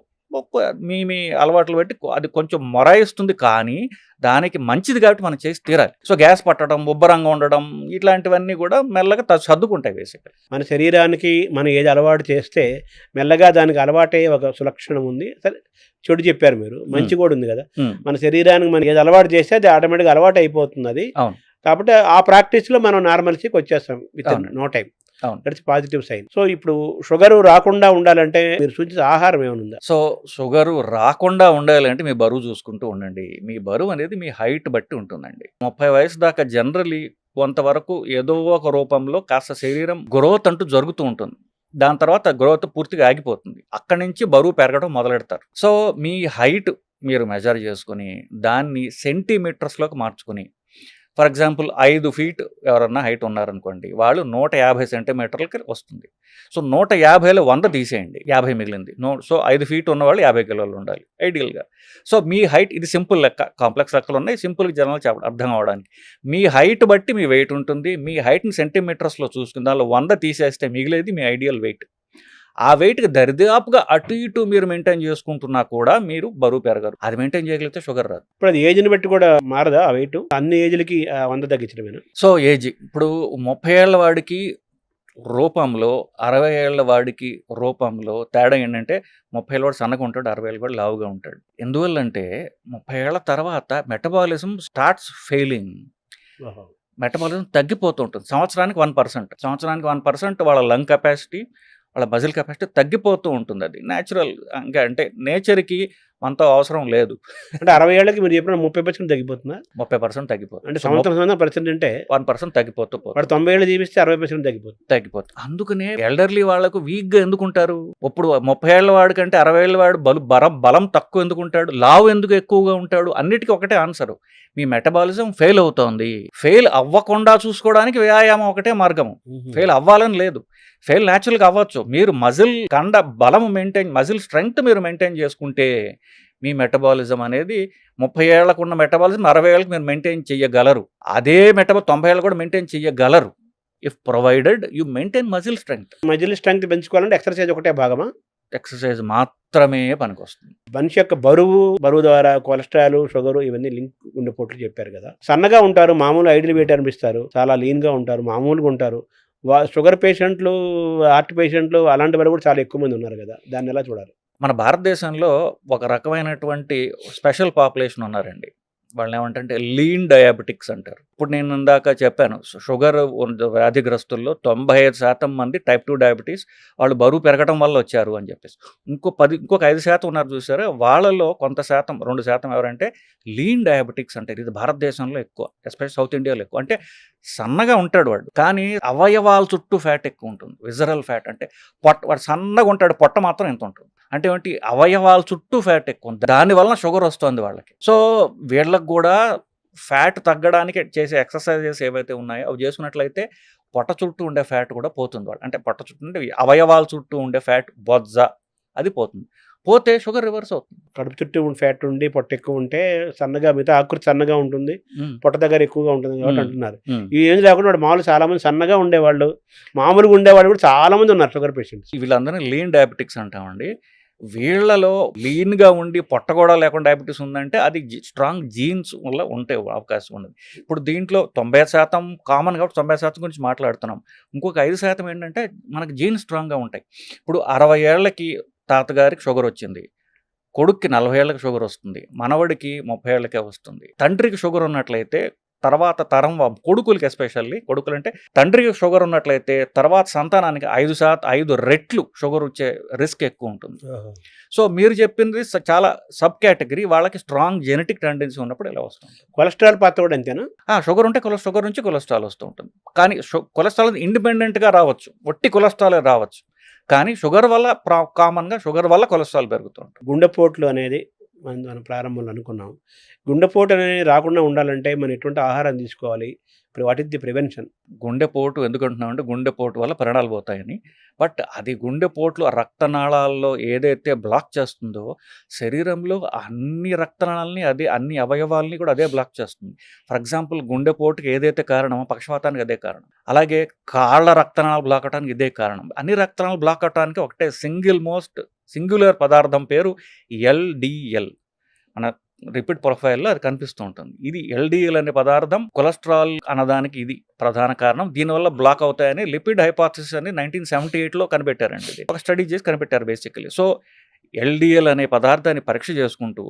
S3: మీ అలవాట్లు బట్టి అది కొంచెం మొరాయిస్తుంది, కానీ దానికి మంచిది కాబట్టి మనం చేసి తీరాలి. సో గ్యాస్ పట్టడం, ఉబ్బరంగా ఉండడం, ఇట్లాంటివన్నీ కూడా మెల్లగా సర్దుకుంటాయి బేసిక్గా.
S2: మన శరీరానికి మనం ఏది అలవాటు చేస్తే మెల్లగా దానికి అలవాటే ఒక సులక్షణం ఉంది. సరే, చెడు చెప్పారు మీరు, మంచి కూడా ఉంది కదా. మన శరీరానికి మనం ఏది అలవాటు చేస్తే అది ఆటోమేటిక్గా అలవాటు అయిపోతుంది అది. కాబట్టి ఆ ప్రాక్టీస్లో మనం నార్మల్సీకి వచ్చేస్తాం with no time. That's positive sign. So ఇప్పుడు షుగర్ రాకుండా ఉండాలంటే మీరు సూచించే ఆహారం ఏమైనా ఉందా?
S3: సో షుగర్ రాకుండా ఉండాలంటే మీ బరువు చూసుకుంటూ ఉండండి. మీ బరువు అనేది మీ హైట్ బట్టి ఉంటుందండి. 30 వయసు దాకా జనరలీ కొంతవరకు ఏదో ఒక రూపంలో కాస్త శరీరం గ్రోత్ అంటూ జరుగుతూ ఉంటుంది. దాని తర్వాత గ్రోత్ పూర్తిగా ఆగిపోతుంది. అక్కడి నుంచి బరువు పెరగడం మొదలెడతారు. సో మీ హైట్ మీరు మెజర్ చేసుకొని దాన్ని సెంటీమీటర్స్లోకి మార్చుకుని, ఫర్ ఎగ్జాంపుల్ 5 ఫీట్ ఎవరన్నా హైట్ ఉన్నారనుకోండి, వాళ్ళు 150 సెంటీమీటర్లకి వస్తుంది. సో 150లో 100 తీసేయండి, 50 మిగిలింది. సో 5 ఫీట్ ఉన్నవాళ్ళు 50 కిలోలు ఉండాలి ఐడియల్గా. సో మీ హైట్, ఇది సింపుల్ లెక్క, కాంప్లెక్స్ లెక్కలు ఉన్నాయి, సింపుల్గా జనాలు అర్థం అవ్వడానికి. మీ హైట్ బట్టి మీ వెయిట్ ఉంటుంది. మీ హైట్ని సెంటీమీటర్స్లో చూసుకుని దానిలో 100 తీసేస్తే మిగిలేది మీ ఐడియల్ వెయిట్. ఆ వెయిట్కి దరిదాపుగా అటు ఇటు మీరు మెయింటైన్ చేసుకుంటున్నా కూడా మీరు బరువు పెరగరు. అది మెయింటైన్ చేయగలిగితే షుగర్ రాదు.
S2: ఇప్పుడు అది ఏజ్ని బట్టి కూడా మారదా ఆ వెయిట్? అన్ని ఏజ్లకి 100 తగ్గించడమేనా?
S3: సో ఏజ్ ఇప్పుడు 30 ఏళ్ల వాడికి రూపంలో, 60 ఏళ్ల వాడికి రూపంలో తేడా ఏంటంటే 30 ఏళ్ళ వాడు సన్నగా ఉంటాడు, 60 ఏళ్ళ వాడు లావుగా ఉంటాడు. ఎందువల్లంటే 30 ఏళ్ల తర్వాత మెటబాలిజం స్టార్ట్స్ ఫెయిలింగ్. మెటబాలిజం తగ్గిపోతూ ఉంటుంది. సంవత్సరానికి 1% వాళ్ళ లంగ్ కెపాసిటీ, వాళ్ళ మజిల్ కెపాసిటీ తగ్గిపోతూ ఉంటుంది. అది న్యాచురల్. ఇంకా అంటే నేచర్కి మనతో అవసరం లేదు.
S2: అంటే 60 ఏళ్ళకి మీరు చెప్పిన 30% తగ్గిపోతుందా?
S3: 30% తగ్గిపోతుంది.
S2: అంటే సంవత్సరం పర్సెంట్ అంటే
S3: 1% తగ్గిపోతూ పోతుంది.
S2: వాడు 90 ఏళ్ళు జీవిస్తే 60%
S3: తగ్గిపోతుంది. అందుకనే ఎల్డర్లీ వాళ్ళకు వీక్గా ఎందుకుంటారు? ఇప్పుడు 30 ఏళ్ల వాడి కంటే 60 ఏళ్ల వాడు బలం తక్కువ ఎందుకుంటాడు, లావు ఎందుకు ఎక్కువగా ఉంటాడు? అన్నిటికీ ఒకటే ఆన్సరు, మీ మెటబాలిజం ఫెయిల్ అవుతోంది. ఫెయిల్ అవ్వకుండా చూసుకోవడానికి వ్యాయామం ఒకటే మార్గము. ఫెయిల్ అవ్వాలని లేదు, ఫెయిల్ న్యాచురల్గా అవ్వచ్చు. మీరు మజిల్ కండ బలం మజిల్ స్ట్రెంగ్త్ మీరు మెయింటైన్ చేసుకుంటే మీ మెటబాలిజం అనేది 30 ఏళ్లకు ఉన్న మెటబాలిజం 60 ఏళ్ళకి మీరు మెయింటైన్ చేయగలరు. అదే 90 ఏళ్ళు కూడా మెయింటైన్ చేయగలరు, if provided you maintain muscle strength.
S2: Muscle strength పెంచుకోవాలంటే ఎక్సర్సైజ్ ఒకటే భాగమా?
S3: ఎక్సర్సైజ్ మాత్రమే పనికొస్తుంది.
S2: మనిషి యొక్క బరువు ద్వారా కొలెస్ట్రాల్, షుగర్ ఇవన్నీ లింక్ గుండెపోట్లు చెప్పారు కదా. సన్నగా ఉంటారు, మామూలు ఐడియల్ వెయిట్ అనిపిస్తారు, చాలా లీన్గా ఉంటారు, మామూలుగా ఉంటారు. షుగర్ పేషెంట్లు, హార్ట్ పేషెంట్లు అలాంటి వాళ్ళు కూడా చాలా ఎక్కువ మంది ఉన్నారు కదా, దాన్ని ఎలా చూడాలి?
S3: మన భారతదేశంలో ఒక రకమైనటువంటి స్పెషల్ పాపులేషన్ ఉన్నారండి. వాళ్ళని ఏమంటే లీన్ డయాబెటిక్స్ అంటారు. ఇప్పుడు నేను ఇందాక చెప్పాను, షుగర్ వ్యాధిగ్రస్తుల్లో 95% మంది టైప్ 2 డయాబెటీస్ వాళ్ళు బరువు పెరగడం వల్ల వచ్చారు అని చెప్పేసి. ఇంకొక 5% ఉన్నారు చూసారా, వాళ్ళలో కొంత శాతం, 2% ఎవరంటే లీన్ డయాబెటిక్స్ అంటారు. ఇది భారతదేశంలో ఎక్కువ, ఎస్పెషల్ సౌత్ ఇండియాలో ఎక్కువ. అంటే సన్నగా ఉంటాడు వాడు, కానీ అవయవాల చుట్టూ ఫ్యాట్ ఎక్కువ ఉంటుంది, విజరల్ ఫ్యాట్. అంటే వాడు సన్నగా ఉంటాడు, పొట్ట మాత్రం ఎంత ఉంటుంది. అంటే ఏంటి, అవయవాల చుట్టూ ఫ్యాట్ ఎక్కువ ఉంది, దానివల్ల షుగర్ వస్తుంది వాళ్ళకి. సో వీళ్ళకి కూడా ఫ్యాట్ తగ్గడానికి చేసే ఎక్సర్సైజెస్ ఏవైతే ఉన్నాయో అవి చేసుకున్నట్లయితే పొట్ట చుట్టూ ఉండే ఫ్యాట్ కూడా పోతుంది వాళ్ళు. అంటే పొట్ట చుట్టూ ఉండే అవయవాల చుట్టూ ఉండే ఫ్యాట్, బొజ్జ, అది పోతుంది. పోతే షుగర్ రివర్స్ అవుతుంది.
S2: కడుపు చుట్టూ ఫ్యాట్ ఉండి పొట్ట ఎక్కువ ఉంటే సన్నగా, మిగతా ఆకృతి సన్నగా ఉంటుంది, పొట్ట దగ్గర ఎక్కువగా ఉంటుంది కాబట్టి అంటున్నారు. ఈ ఏం లేకుండా వాడు మామూలు చాలా మంది సన్నగా ఉండేవాళ్ళు, మామూలుగా ఉండేవాళ్ళు కూడా చాలా మంది ఉన్నారు షుగర్ పేషెంట్స్.
S3: వీళ్ళందరినీ లీన్ డయాబెటిక్స్ అంటామండి. వీళ్ళలో లీన్గా ఉండి పొట్ట కూడా లేకుండా డయాబెటీస్ ఉందంటే అది స్ట్రాంగ్ జీన్స్ వల్ల ఉంటే అవకాశం ఉన్నది. ఇప్పుడు దీంట్లో 90% కామన్ కాబట్టి 90% గురించి మాట్లాడుతున్నాం. ఇంకొక 5% ఏంటంటే మనకి జీన్స్ స్ట్రాంగ్గా ఉంటాయి. ఇప్పుడు 60 ఏళ్ళకి తాతగారికి షుగర్ వచ్చింది, కొడుక్కి 40 ఏళ్ళకి షుగర్ వస్తుంది, మనవడికి 30 ఏళ్ళకే వస్తుంది. తండ్రికి షుగర్ ఉన్నట్లయితే తర్వాత తరం కొడుకులకి, ఎస్పెషల్లీ కొడుకులు అంటే తండ్రికి షుగర్ ఉన్నట్లయితే తర్వాత సంతానానికి 5 రెట్లు షుగర్ వచ్చే రిస్క్ ఎక్కువ ఉంటుంది. సో మీరు చెప్పింది చాలా సబ్ కేటగిరీ. వాళ్ళకి స్ట్రాంగ్ జెనెటిక్ టెండెన్సీ ఉన్నప్పుడు ఇలా వస్తుంది.
S2: కొలెస్ట్రాల్ పాత్ర కూడా అంతేనా?
S3: షుగర్ ఉంటే షుగర్ నుంచి కొలెస్ట్రాల్ వస్తూ ఉంటుంది. కానీ కొలెస్ట్రాల్ ఇండిపెండెంట్గా రావచ్చు, ఒట్టి కొలెస్ట్రాలే రావచ్చు. కానీ షుగర్ వల్ల కామన్గా షుగర్ వల్ల కొలెస్ట్రాల్ పెరుగుతూ ఉంటుంది.
S2: గుండెపోట్లు అనేది మనం ప్రారంభంలో అనుకున్నాం. గుండెపోటు అనేది రాకుండా ఉండాలంటే మనం ఎటువంటి ఆహారం తీసుకోవాలి? ఇప్పుడు వాట్ ఇస్ ది ప్రివెన్షన్?
S3: గుండెపోటు ఎందుకు అంటున్నామంటే గుండెపోటు వల్ల ప్రాణాలు పోతాయని. బట్ అది గుండెపోట్లు రక్తనాళాల్లో ఏదైతే బ్లాక్ చేస్తుందో శరీరంలో అన్ని రక్తనాళాలని, అన్ని అవయవాల్ని కూడా అదే బ్లాక్ చేస్తుంది. ఫర్ ఎగ్జాంపుల్ గుండెపోటుకి ఏదైతే కారణమో పక్షవాతానికి అదే కారణం. అలాగే కాళ్ళ రక్తనాళాలు బ్లాక్ అవడానికి ఇదే కారణం. అన్ని రక్తనాళాలు బ్లాక్ అవడానికి ఒకటే సింగులర్ పదార్థం పేరు ఎల్డిఎల్. మన రిపీట్ ప్రొఫైల్లో అది కనిపిస్తూ ఉంటుంది. ఇది ఎల్డిఎల్ అనే పదార్థం కొలెస్ట్రాల్ అన్నదానికి ఇది ప్రధాన కారణం. దీనివల్ల బ్లాక్ అవుతాయని లిపిడ్ హైపోథసిస్ అని 1978లో కనిపెట్టారండి. ఇది ఒక స్టడీ చేసి కనిపెట్టారు బేసికలీ. సో ఎల్డిఎల్ అనే పదార్థాన్ని పరీక్ష చేసుకుంటూ,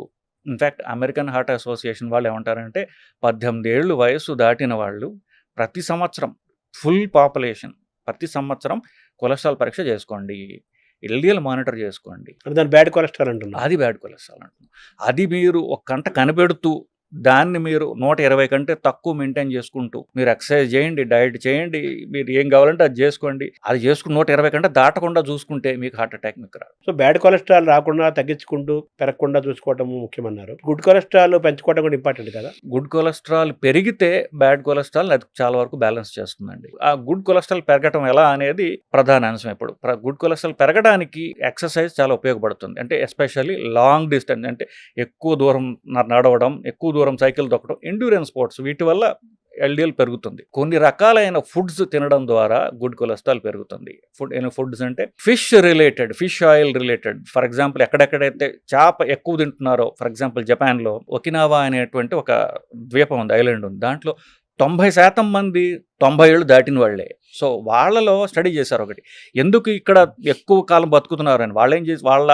S3: ఇన్ఫ్యాక్ట్ అమెరికన్ హార్ట్ అసోసియేషన్ వాళ్ళు ఏమంటారంటే 18 ఏళ్ళు వయసు దాటిన వాళ్ళు ప్రతి సంవత్సరం, ఫుల్ పాపులేషన్ ప్రతి సంవత్సరం కొలెస్ట్రాల్ పరీక్ష చేసుకోండి, ఎల్డిఎల్ మానిటర్ చేసుకోండి.
S2: దాని బ్యాడ్ కొలెస్ట్రాల్ అంటున్నారు.
S3: అది బ్యాడ్ కొలెస్ట్రాల్ అంటున్నాం. అది మీరు ఒక గంట కనిపెడుతూ దాన్ని మీరు 120 కంటే తక్కువ మెయింటైన్ చేసుకుంటూ మీరు ఎక్సర్సైజ్ చేయండి, డైట్ చేయండి, మీరు ఏం కావాలంటే అది చేసుకోండి. అది చేసుకుని 120 కంటే దాటకుండా చూసుకుంటే మీకు హార్ట్ అటాక్ మీకు రాదు.
S2: సో బ్యాడ్ కొలెస్ట్రాల్ రాకుండా తగ్గించుకుంటూ పెరగకుండా చూసుకోవడం ముఖ్యమన్నారు. గుడ్ కొలెస్ట్రాల్ పెంచుకోవడం కూడా ఇంపార్టెంట్ కదా.
S3: గుడ్ కొలెస్ట్రాల్ పెరిగితే బ్యాడ్ కొలెస్ట్రాల్ అది చాలా వరకు బ్యాలెన్స్ చేస్తుందండి. ఆ గుడ్ కొలెస్ట్రాల్ పెరగటం ఎలా అనేది ప్రధాన అంశం. ఇప్పుడు గుడ్ కొలెస్ట్రాల్ పెరగడానికి ఎక్సర్సైజ్ చాలా ఉపయోగపడుతుంది. అంటే ఎస్పెషల్లీ లాంగ్ డిస్టెన్స్, అంటే ఎక్కువ దూరం నడవడం, ఎక్కువ దూరం సైకిల్ తొక్కడం, ఎండ్యూరెన్స్ స్పోర్ట్స్, వీటి వల్ల ఎల్డిఎల్ పెరుగుతుంది. కొన్ని రకాలైన ఫుడ్స్ తినడం ద్వారా గుడ్ కొలెస్ట్రాల్ పెరుగుతుంది. ఫుడ్స్ అంటే fish related, fish oil related. For example ఎక్కడెక్కడైతే చేప ఎక్కువ తింటున్నారో, ఫర్ ఎగ్జాంపుల్ జపాన్లో ఒకినావా అనేటువంటి ఒక ద్వీపం ఉంది, ఐలాండ్ ఉంది. దాంట్లో 90% మంది 90 ఏళ్ళు దాటిన వాళ్ళే. సో వాళ్ళలో స్టడీ చేశారు ఒకటి, ఎందుకు ఇక్కడ ఎక్కువ కాలం బతుకుతున్నారు అని. వాళ్ళు ఏం చేసి వాళ్ళ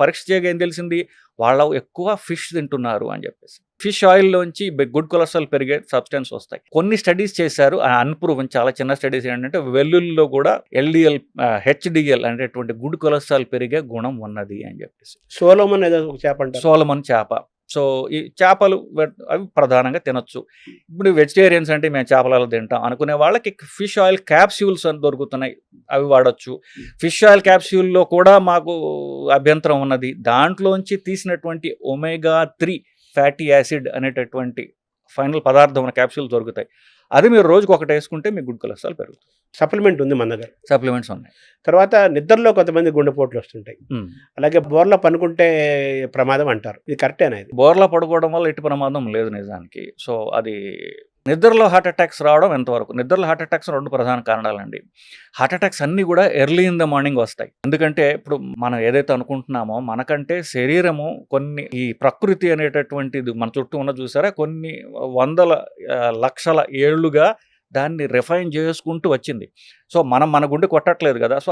S3: పరీక్ష చేయగా ఏం తెలిసింది, వాళ్ళ ఎక్కువ ఫిష్ తింటున్నారు అని చెప్పేసి. ఫిష్ ఆయిల్లోంచి గుడ్ కొలెస్ట్రాల్ పెరిగే సబ్స్టెన్స్ వస్తాయి. కొన్ని స్టడీస్ చేశారు, అన్ప్రూవన్, చాలా చిన్న స్టడీస్ ఏంటంటే వెల్లుల్లిలో కూడా ఎల్డిఎల్, హెచ్డిఎల్ అనేటువంటి గుడ్ కొలెస్ట్రాల్ పెరిగే గుణం ఉన్నది అని చెప్పేసి.
S2: సోలోమన్ ఏదో ఒక చేప అంటారు.
S3: సోలమన్ చేప. సో ఈ చేపలు అవి ప్రధానంగా తినొచ్చు. ఇప్పుడు వెజిటేరియన్స్ అంటే మేము చేపలలో తింటాం అనుకునే వాళ్ళకి ఫిష్ ఆయిల్ క్యాప్స్యూల్స్ అని దొరుకుతున్నాయి, అవి వాడచ్చు. ఫిష్ ఆయిల్ క్యాప్స్యూల్లో కూడా మాకు అభ్యంతరం ఉన్నది. దాంట్లోంచి తీసినటువంటి ఒమేగా 3 ఫ్యాటీ యాసిడ్ అనేటటువంటి ఫైనల్ పదార్థం ఉన్న క్యాప్సూల్ దొరుకుతాయి. అది మీరు రోజుకు ఒకటి వేసుకుంటే మీకు గుడ్ కొలెస్ట్రాల్ పెరుగుతుంది.
S2: సప్లిమెంట్ ఉంది మన దగ్గర.
S3: సప్లిమెంట్స్ ఉన్నాయి.
S2: తర్వాత నిద్రలో కొంతమంది గుండెపోట్లు వస్తుంటాయి, అలాగే బోర్లో పనుకుంటే ప్రమాదం అంటారు. ఇది కరెక్టేనా? ఇది
S3: బోర్లా పడుకోవడం వల్ల ఎటు ప్రమాదం లేదు నిజానికి. సో అది నిద్రలో హార్ట్ అటాక్స్ రావడం ఎంతవరకు, నిద్రలో హార్ట్ అటాక్స్ 2 ప్రధాన కారణాలండి. హార్ట్ అటాక్స్ అన్నీ కూడా ఎర్లీ ఇన్ ద మార్నింగ్ వస్తాయి. ఎందుకంటే ఇప్పుడు మనం ఏదైతే అనుకుంటున్నామో, మనకంటే శరీరము కొన్ని, ఈ ప్రకృతి అనేటటువంటిది మన చుట్టూ ఉన్న చూసారా, కొన్ని వందల లక్షల ఏళ్లుగా దాన్ని రిఫైన్ చేసుకుంటూ వచ్చింది. సో మన గుండె కొట్టట్లేదు కదా. సో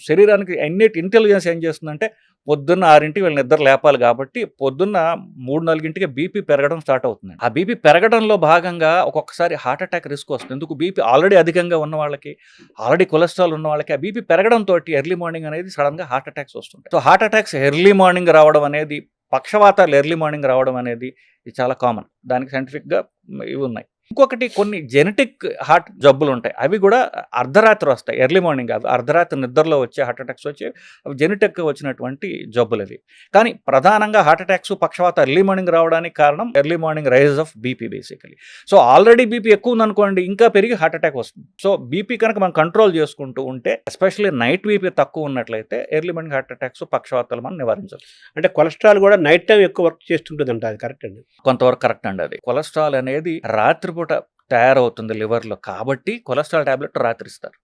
S3: శరీరానికి ఎన్నిటి ఇంటెలిజెన్స్ ఏం చేస్తుందంటే, పొద్దున్న 6ంటికి వీళ్ళు నిద్ర లేపాలి కాబట్టి పొద్దున్న 3-4ంటికి బీపీ పెరగడం స్టార్ట్ అవుతుంది. ఆ బీపీ పెరగడంలో భాగంగా ఒక్కొక్కసారి హార్ట్ అటాక్ రిస్క్ వస్తుంది. ఎందుకు, బీపీ ఆల్రెడీ అధికంగా ఉన్న వాళ్ళకి, ఆల్రెడీ కొలెస్ట్రాల్ ఉన్న వాళ్ళకి ఆ బీపీ పెరగడంతో ఎర్లీ మార్నింగ్ అనేది సడన్గా హార్ట్ అటాక్స్ వస్తుంటాయి. So heart attacks early morning రావడం అనేది, పక్షవాతాలు ఎర్లీ మార్నింగ్ రావడం అనేది ఇది చాలా కామన్. దానికి సైంటిఫిక్గా ఇవి ఉన్నాయి. ఇంకొకటి, కొన్ని జెనెటిక్ హార్ట్ జబ్బులు ఉంటాయి, అవి కూడా అర్ధరాత్రి వస్తాయి, ఎర్లీ మార్నింగ్. అవి అర్ధరాత్రి నిద్రలో వచ్చే హార్ట్ అటాక్స్ వచ్చి అవి జెనెటిక్గా వచ్చినటువంటి జబ్బులు అవి. కానీ ప్రధానంగా హార్ట్ అటాక్స్, పక్షవాత ఎర్లీ మార్నింగ్ రావడానికి కారణం early morning rise of BP basically. So already BP ఎక్కువ ఉందనుకోండి, ఇంకా పెరిగి హార్ట్ అటాక్ వస్తుంది. సో బీపీ కనుక మనం కంట్రోల్ చేసుకుంటూ ఉంటే, ఎస్పెషల్లీ నైట్ బీపీ తక్కువ ఉన్నట్లయితే ఎర్లీ మార్నింగ్ హార్ట్ అటాక్స్, పక్షవాతాలు మనం నివారించవచ్చు.
S2: అంటే కొలెస్ట్రాల్ కూడా నైట్ టైం ఎక్కువ వర్క్ చేస్తుంటుంది అంటే అది కరెక్ట్ అండి?
S3: కొంతవరకు కరెక్ట్ అండి. అది కొలెస్ట్రాల్ అనేది రాత్రిపూట తయారవుతుంది లివర్లో, కాబట్టి కొలెస్ట్రాల్ టాబ్లెట్ రాత్రి ఇస్తారు.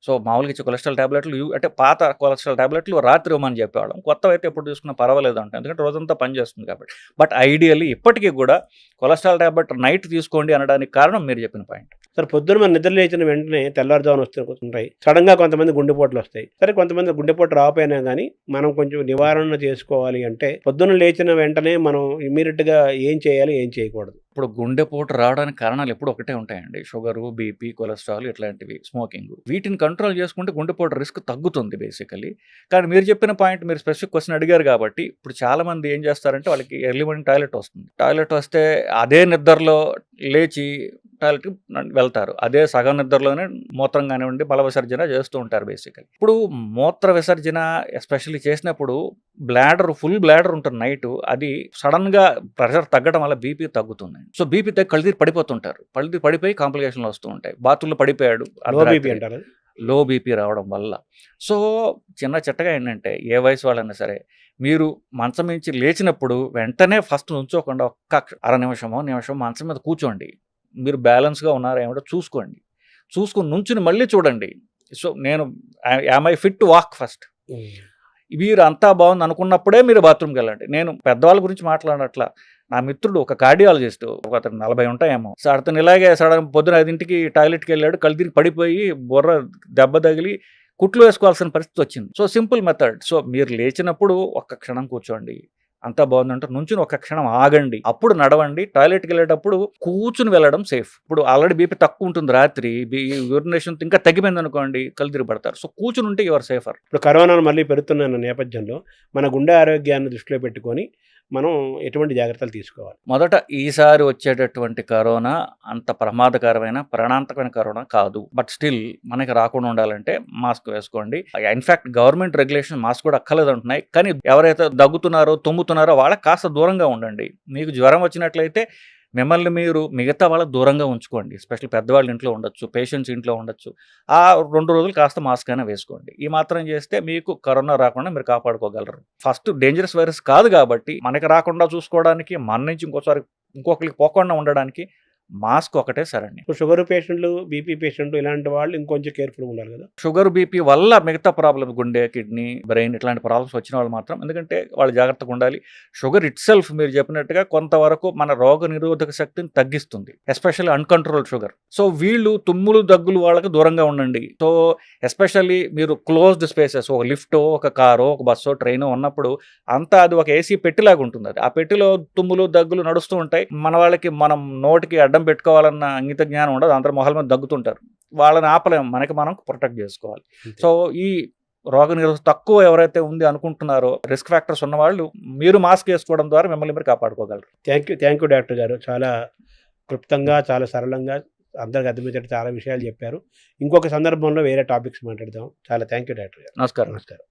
S3: సో మామూలుగా ఇచ్చే కొలెస్ట్రాల్ టాబ్లెట్లు అంటే పాత కొలెస్ట్రాల్ టాబ్లెట్లు రాత్రి ఇవ్వమని చెప్పేవాళ్ళం. కొత్తవి అయితే ఎప్పుడు తీసుకున్నా పర్వాలేదు అంటే, ఎందుకంటే రోజంతా పనిచేస్తుంది కాబట్టి. బట్ ఐడియల్లీ ఇప్పటికీ కూడా కొలెస్ట్రాల్ టాబ్లెట్ నైట్ తీసుకోండి అనడానికి కారణం మీరు చెప్పిన పాయింట్.
S2: సరే, పొద్దున్న మన నిద్ర లేచిన వెంటనే తెల్లారుజామున వస్తుంటాయి, సడన్గా కొంతమంది గుండెపోట్లు వస్తాయి. సరే, కొంతమంది గుండెపోటు రాకపోయినా కానీ మనం కొంచెం నివారణ చేసుకోవాలి అంటే, పొద్దున్న లేచిన వెంటనే మనం ఇమీడియట్గా ఏం చేయాలి, ఏం చేయకూడదు?
S3: ఇప్పుడు గుండెపోటు రావడానికి కారణాలు ఎప్పుడు ఒకటే ఉంటాయండి, షుగరు, బీపీ, కొలెస్ట్రాల్ ఇట్లాంటివి, స్మోకింగ్. వీటిని కంట్రోల్ చేసుకుంటే గుండెపోటు రిస్క్ తగ్గుతుంది బేసికలీ. కానీ మీరు చెప్పిన పాయింట్, మీరు స్పెసిఫిక్ క్వశ్చన్ అడిగారు కాబట్టి, ఇప్పుడు చాలా మంది ఏం చేస్తారంటే, వాళ్ళకి ఎర్లీ మార్నింగ్ టాయిలెట్ వస్తుంది, టాయిలెట్ వస్తే అదే నిద్రలో లేచి టాయిలెట్కి వెళ్తారు, అదే సగం నిద్రలోనే మూత్రం కానివ్వండి మల విసర్జన చేస్తూ ఉంటారు బేసికలీ. ఇప్పుడు మూత్ర విసర్జన ఎస్పెషల్లీ చేసినప్పుడు ఫుల్ బ్లాడర్ ఉంటుంది నైట్, అది సడన్గా ప్రెషర్ తగ్గడం వల్ల బీపీ తగ్గుతుంది. సో బీపీ తగ్గి కళ్ళు తీరి పడిపోతుంటారు, కళ్ళు తీరి పడిపోయి కాంప్లికేషన్లు వస్తూ ఉంటాయి. బాత్రూంలో పడిపోయాడు, లో బీపీ రావడం వల్ల. సో చిన్న చిట్టగా ఏంటంటే, ఏ వయసు వాళ్ళైనా సరే, మీరు మంచం నుంచి లేచినప్పుడు వెంటనే ఫస్ట్ నుంచోకుండా ఒక్క అర నిమిషమో మంచం మీద కూర్చోండి, మీరు బ్యాలెన్స్గా ఉన్నారా ఏమిటో చూసుకోండి, చూసుకుని నుంచుని మళ్ళీ చూడండి. సో నేను am I fit to walk first, మీరు అంతా బాగుంది అనుకున్నప్పుడే మీరు బాత్రూమ్కి వెళ్ళండి. నేను పెద్దవాళ్ళ గురించి మాట్లాడట్లా, నా మిత్రుడు ఒక కార్డియాలజిస్ట్, అతను 40 ఉంటాయేమో, సో అతను ఇలాగే సడన్ పొద్దున 5ంటికి టాయిలెట్కి వెళ్ళాడు, కళ్ళు తిరిగి పడిపోయి బుర్ర దెబ్బ తగిలి కుట్లు వేసుకోవాల్సిన పరిస్థితి వచ్చింది. So simple method. సో మీరు లేచినప్పుడు ఒక్క క్షణం కూర్చోండి, అంతా బాగుందంటే నుంచుని ఒక క్షణం ఆగండి, అప్పుడు నడవండి. టాయిలెట్కి వెళ్ళేటప్పుడు కూర్చుని వెళ్ళడం సేఫ్. ఇప్పుడు ఆల్రెడీ బీపీ తక్కువ ఉంటుంది, రాత్రి యూరినేషన్ ఇంకా తగ్గిపోయింది అనుకోండి, కళ్ళు తిరిగి పడతారు. సో కూర్చుని ఉంటే యువర్ సేఫర్.
S2: ఇప్పుడు కరోనా మళ్ళీ పెరుగుతున్న నేపథ్యంలో మన గుండె ఆరోగ్యాన్ని దృష్టిలో పెట్టుకొని మనం ఎటువంటి జాగ్రత్తలు తీసుకోవాలి?
S3: మొదట ఈసారి వచ్చేటటువంటి కరోనా అంత ప్రమాదకరమైన ప్రాణాంతకమైన కరోనా కాదు. బట్ స్టిల్ మనకి రాకుండా ఉండాలంటే మాస్క్ వేసుకోండి. ఇన్ఫాక్ట్ గవర్నమెంట్ రెగ్యులేషన్ మాస్క్ కూడా అక్కర్లేదు అంటున్నాయి. కానీ ఎవరైతే దగ్గుతున్నారో తుమ్ముతున్నారో వాళ్ళకి కాస్త దూరంగా ఉండండి. మీకు జ్వరం వచ్చినట్లయితే మిమ్మల్ని మీరు మిగతా వాళ్ళకి దూరంగా ఉంచుకోండి. ఎస్పెషల్లీ పెద్దవాళ్ళు ఇంట్లో ఉండొచ్చు, పేషెంట్స్ ఇంట్లో ఉండొచ్చు. ఆ 2 రోజులు కాస్త మాస్క్ అయినా వేసుకోండి. ఈ మాత్రం చేస్తే మీకు కరోనా రాకుండా మీరు కాపాడుకోగలరు. ఫస్ట్ డేంజరస్ వైరస్ కాదు కాబట్టి మనకి రాకుండా చూసుకోవడానికి, మన నుంచి ఇంకొకరికి పోకుండా ఉండడానికి మాస్క్ ఒకటే సరండి.
S2: ఇప్పుడు షుగర్ పేషెంట్లు, బీపీ పేషెంట్లు ఇలాంటి వాళ్ళు ఇంకొంచెం కేర్ఫుల్గా ఉండాలి కదా.
S3: షుగర్ బీపీ వల్ల మిగతా ప్రాబ్లమ్స్, గుండె, కిడ్నీ, బ్రెయిన్ ఇట్లాంటి ప్రాబ్లమ్స్ వచ్చిన వాళ్ళు మాత్రం, ఎందుకంటే వాళ్ళు జాగ్రత్తగా ఉండాలి. షుగర్ ఇట్ సెల్ఫ్ మీరు చెప్పినట్టుగా కొంతవరకు మన రోగ నిరోధక శక్తిని తగ్గిస్తుంది, ఎస్పెషల్లీ అన్కంట్రోల్డ్ షుగర్. సో వీళ్ళు తుమ్ములు దగ్గులు వాళ్ళకి దూరంగా ఉండండి. సో ఎస్పెషల్లీ మీరు క్లోజ్డ్ స్పేసెస్, ఒక లిఫ్టో, ఒక కారో, ఒక బస్సో, ట్రైనో ఉన్నప్పుడు అంతా అది ఒక ఏసీ పెట్టిలాగా ఉంటుంది. అది ఆ పెట్టిలో తుమ్ములు దగ్గులు నడుస్తూ ఉంటాయి. మన వాళ్ళకి మనం నోటికి అడ్డం పెట్టుకోవాలన్న అంగిత జ్ఞానం ఉండదు. అందరూ మొహల మీద దగ్గుతుంటారు. వాళ్ళని ఆపలేము, మనకి మనం ప్రొటెక్ట్ చేసుకోవాలి. సో ఈ రోగ నిరోధక తక్కువ ఎవరైతే ఉంది అనుకుంటున్నారో, రిస్క్ ఫ్యాక్టర్స్ ఉన్న వాళ్ళు మీరు మాస్క్ వేసుకోవడం ద్వారా మిమ్మల్ని మీరు కాపాడుకోగలరు.
S2: థ్యాంక్ యూ డాక్టర్ గారు. చాలా క్లుప్తంగా, చాలా సరళంగా అందరికి అర్థమయ్యేటట్టు చాలా విషయాలు చెప్పారు. ఇంకొక సందర్భంలో వేరే టాపిక్స్ మాట్లాడదాం. చాలా థ్యాంక్ యూ డాక్టర్ గారు.
S3: నమస్కారం.
S2: నమస్కారం.